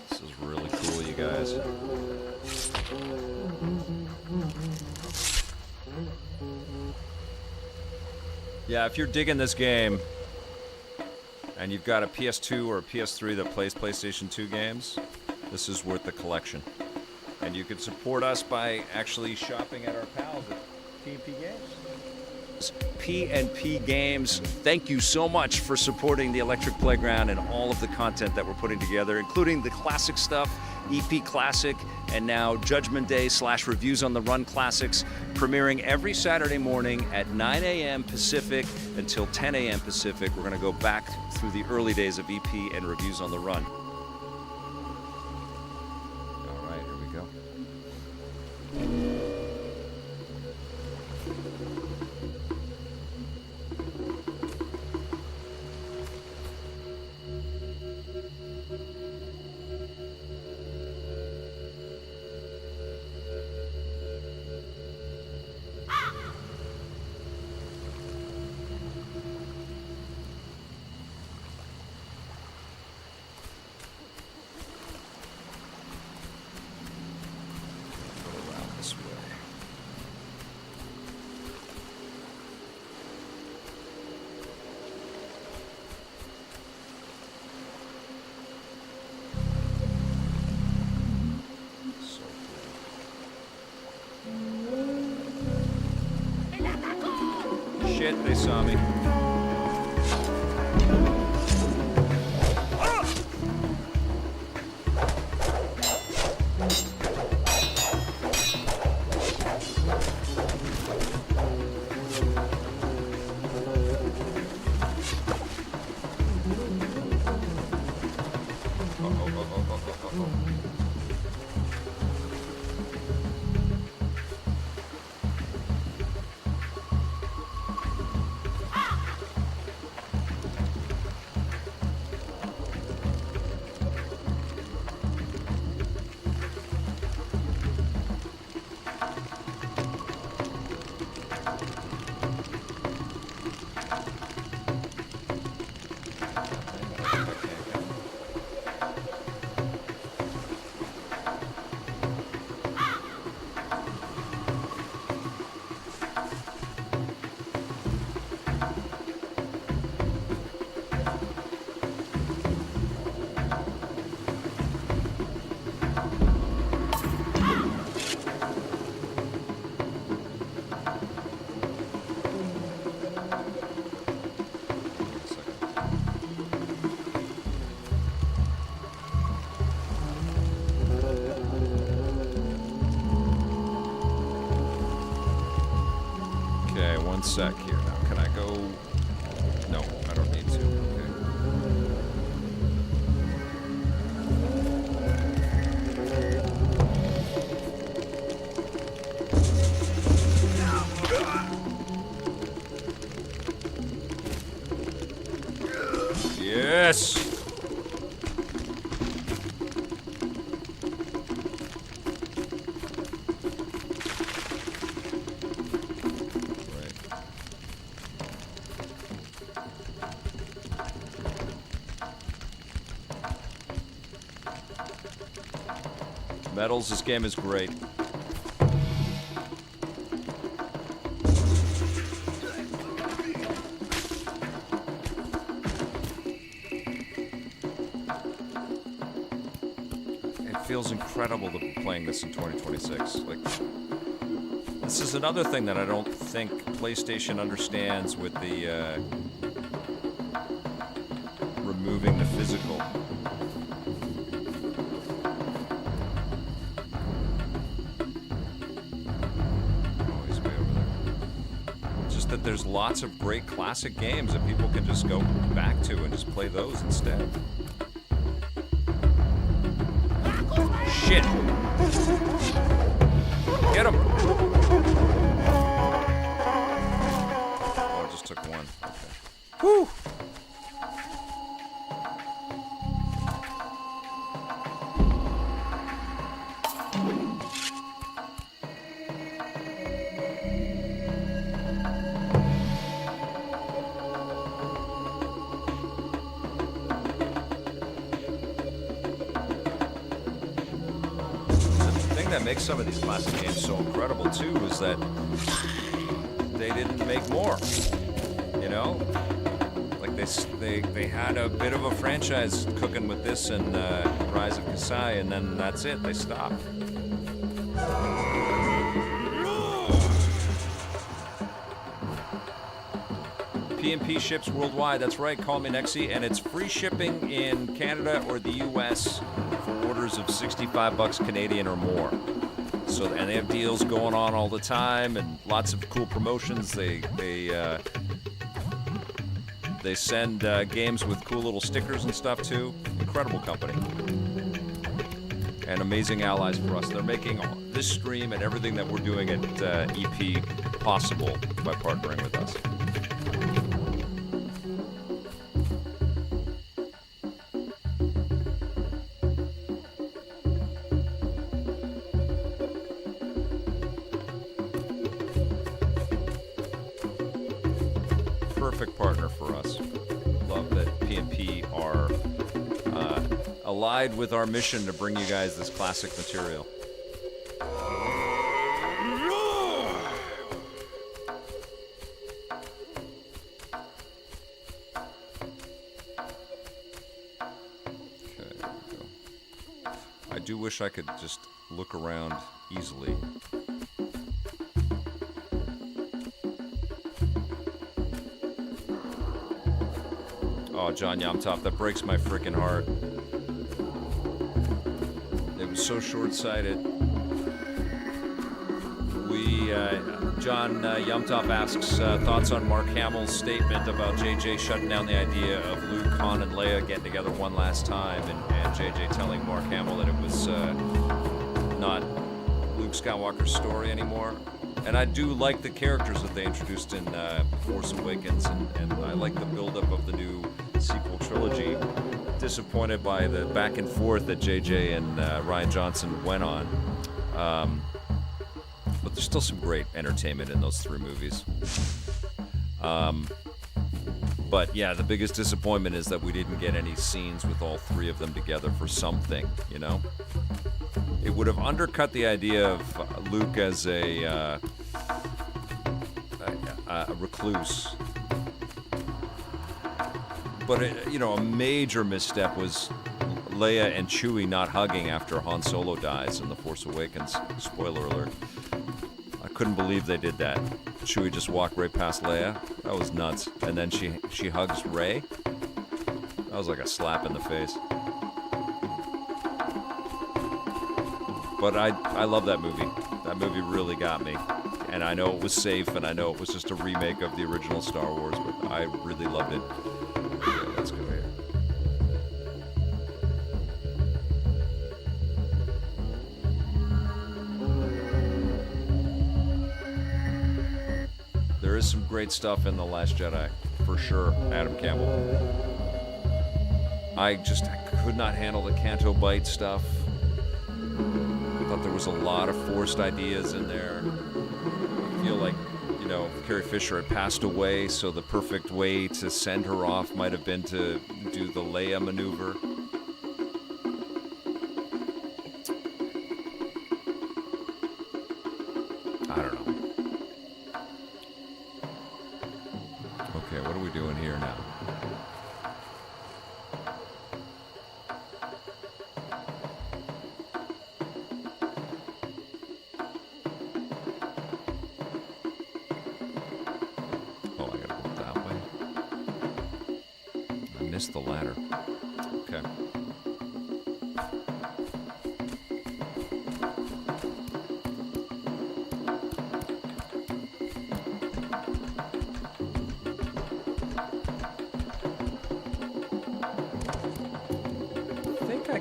This is really cool, you guys. Yeah, if you're digging this game and you've got a PS2 or a PS3 that plays PlayStation 2 games, this is worth the collection. And you can support us by actually shopping at our pals at P&P Games. P&P Games, thank you so much for supporting the Electric Playground and all of the content that we're putting together, including the classic stuff, EP Classic, and now Judgment Day / Reviews on the Run Classics, premiering every Saturday morning at 9 a.m. Pacific until 10 a.m. Pacific. We're going to go back through the early days of EP and Reviews on the Run. All right, here we go. Go around this way. So cool. Shit, they saw me. sec here. Now, can I go? No, I don't need to. Okay. Yes! Metals, this game is great. It feels incredible to be playing this in 2026. Like, this is another thing that I don't think PlayStation understands with the removing the physical. That there's lots of great classic games that people can just go back to and just play those instead. Shit! Get him! Oh, I just took one. Okay. Whew! That makes some of these classic games so incredible too is that they didn't make more, you know, like they had a bit of a franchise cooking with this and Rise of Kasai, and then that's it, they stopped. P&P ships worldwide, that's right, call me Nexi, and it's free shipping in Canada or the US for orders of 65 bucks Canadian or more. So, and they have deals going on all the time and lots of cool promotions. They send games with cool little stickers and stuff too. Incredible company. And amazing allies for us. They're making this stream and everything that we're doing at EP possible by partnering with us. Perfect partner for us. Love that P&P are allied with our mission to bring you guys this classic material. Okay, there we go. I do wish I could just look around easily. Oh, John Yamtop, that breaks my freaking heart. It was so short-sighted. John Yamtop asks thoughts on Mark Hamill's statement about JJ shutting down the idea of Luke, Han, and Leia getting together one last time, and JJ telling Mark Hamill that it was not Luke Skywalker's story anymore. And I do like the characters that they introduced in Force Awakens, and I like the buildup of the new sequel trilogy. Disappointed by the back and forth that JJ and Rian Johnson went on. But there's still some great entertainment in those three movies. But yeah, the biggest disappointment is that we didn't get any scenes with all three of them together for something, you know? It would have undercut the idea of Luke as a recluse. But, a major misstep was Leia and Chewie not hugging after Han Solo dies in The Force Awakens. Spoiler alert. I couldn't believe they did that. Chewie just walked right past Leia. That was nuts. And then she hugs Rey. That was like a slap in the face. But I love that movie. That movie really got me. and I know it was safe, and I know it was just a remake of the original Star Wars, but I really loved it. Okay, let's go here. There is some great stuff in The Last Jedi, for sure, Adam Campbell. I could not handle the Canto Bite stuff. I thought there was a lot of forced ideas in there. I feel like, you know, Carrie Fisher had passed away, so the perfect way to send her off might have been to do the Leia maneuver. I don't know. Okay, what are we doing here now? Oh, I gotta go that way. I missed the ladder. Okay.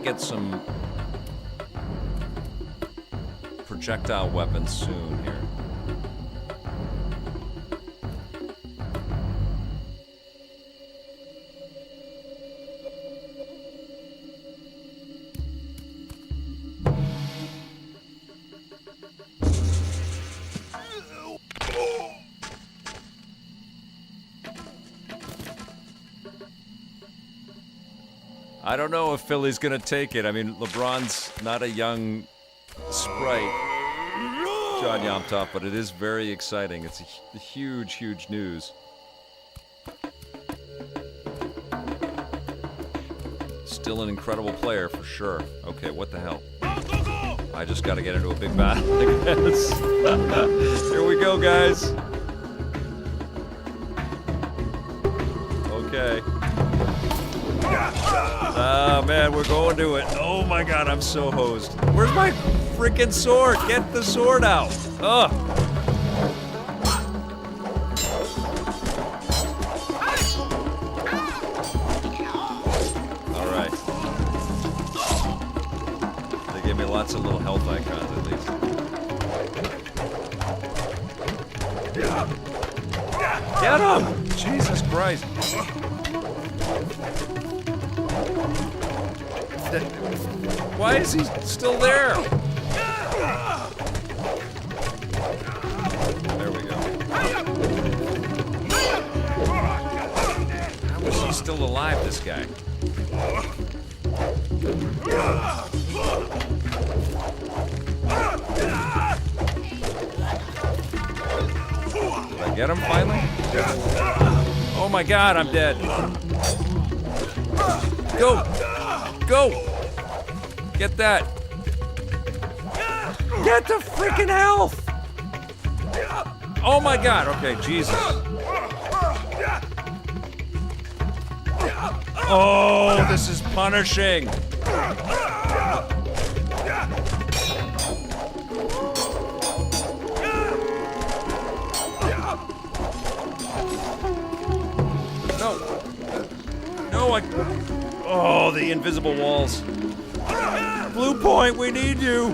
Get some projectile weapons soon here. I don't know if Philly's gonna take it. I mean, LeBron's not a young sprite, John Yomtop, but it is very exciting. It's a huge, huge news. Still an incredible player for sure. Okay, what the hell? I just gotta get into a big battle, I guess. Here we go, guys. Okay. Oh man, we're going to it. Oh my god, I'm so hosed. Where's my freaking sword? Get the sword out. Ugh. All right. They gave me lots of little health icons at least. Get him! Jesus Christ. Why is he still there? There we go. How is he still alive, this guy? Did I get him finally? Oh my god, I'm dead. Go! Go! Get that! Get the freaking health! Oh my god, okay, Jesus. Oh, this is punishing! No! No, oh, the invisible walls. Blue Point, we need you!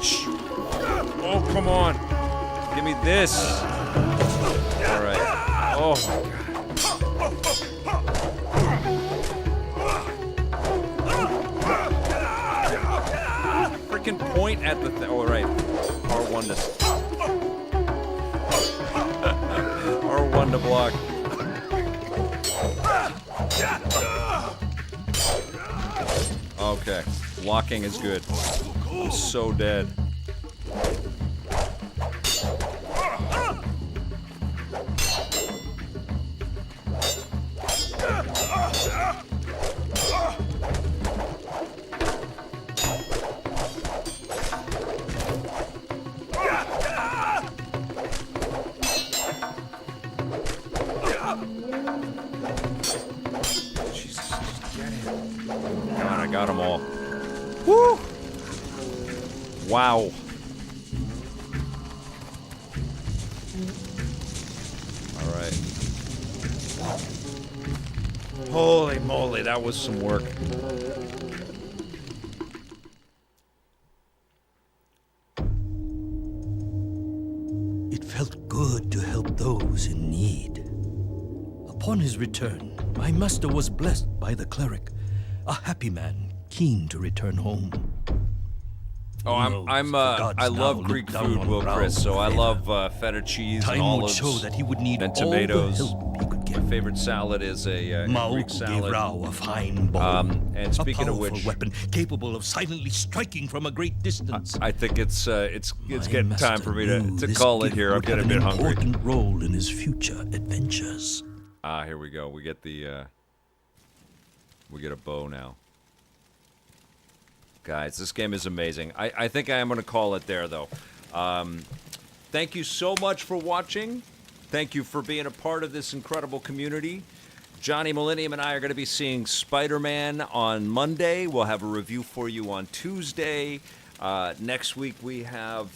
Shh. Oh, come on. Give me this. All right. Oh, my God. Freaking point at the thing. Oh, right. R1 to... R1 to block. Okay, blocking is good. I'm so dead. Jesus, just get him. God, I got them all. Woo! Wow. Holy moly, that was some work. It felt good to help those in need. Upon his return, my master was blessed by the cleric, a happy man keen to return home. Oh, I love Greek food, Will Chris. So I love feta cheese and Time would olives show that he would need and all the tomatoes. help he could get. My favorite salad is a Greek Mauk gave salad. Rao a fine bow, And speaking a of powerful which, weapon capable of silently striking from a great distance. I think it's My getting time master for me knew to this call it gift here. I'm would getting a have bit an hungry. important role in his future adventures. Here we go. We get the we get a bow now. Guys, this game is amazing. I think I am going to call it there, though. Thank you so much for watching. Thank you for being a part of this incredible community. Johnny Millennium and I are going to be seeing Spider-Man on Monday. We'll have a review for you on Tuesday. Next week we have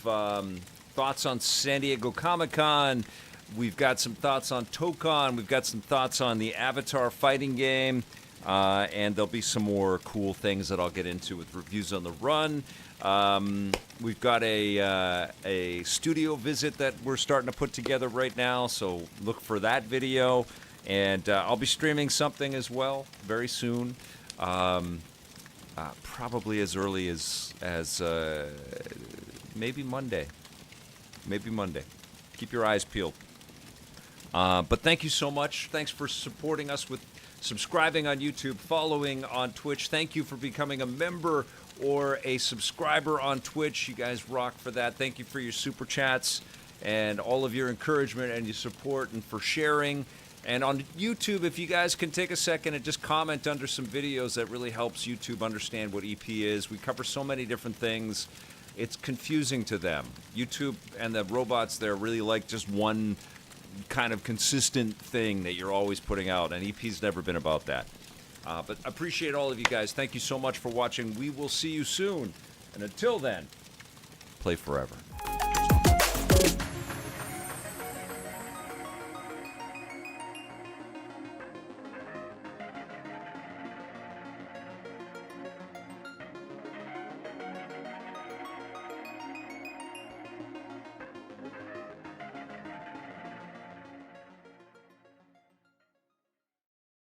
thoughts on San Diego Comic-Con. We've got some thoughts on Tokon. We've got some thoughts on the Avatar fighting game. And there'll be some more cool things that I'll get into with reviews on the run. We've got a studio visit that we're starting to put together right now, so look for that video. And I'll be streaming something as well very soon, probably as early as maybe Monday. Maybe Monday. Keep your eyes peeled. But thank you so much. Thanks for supporting us with subscribing on YouTube, following on Twitch. Thank you for becoming a member or a subscriber on Twitch. You guys rock for that. Thank you for your super chats and all of your encouragement and your support and for sharing. And on YouTube, if you guys can take a second and just comment under some videos, that really helps YouTube understand what EP is. We cover so many different things. It's confusing to them. YouTube and the robots there really like just one kind of consistent thing that you're always putting out, and EP's never been about that. But appreciate all of you guys. Thank you so much for watching. We will see you soon. And until then, play forever.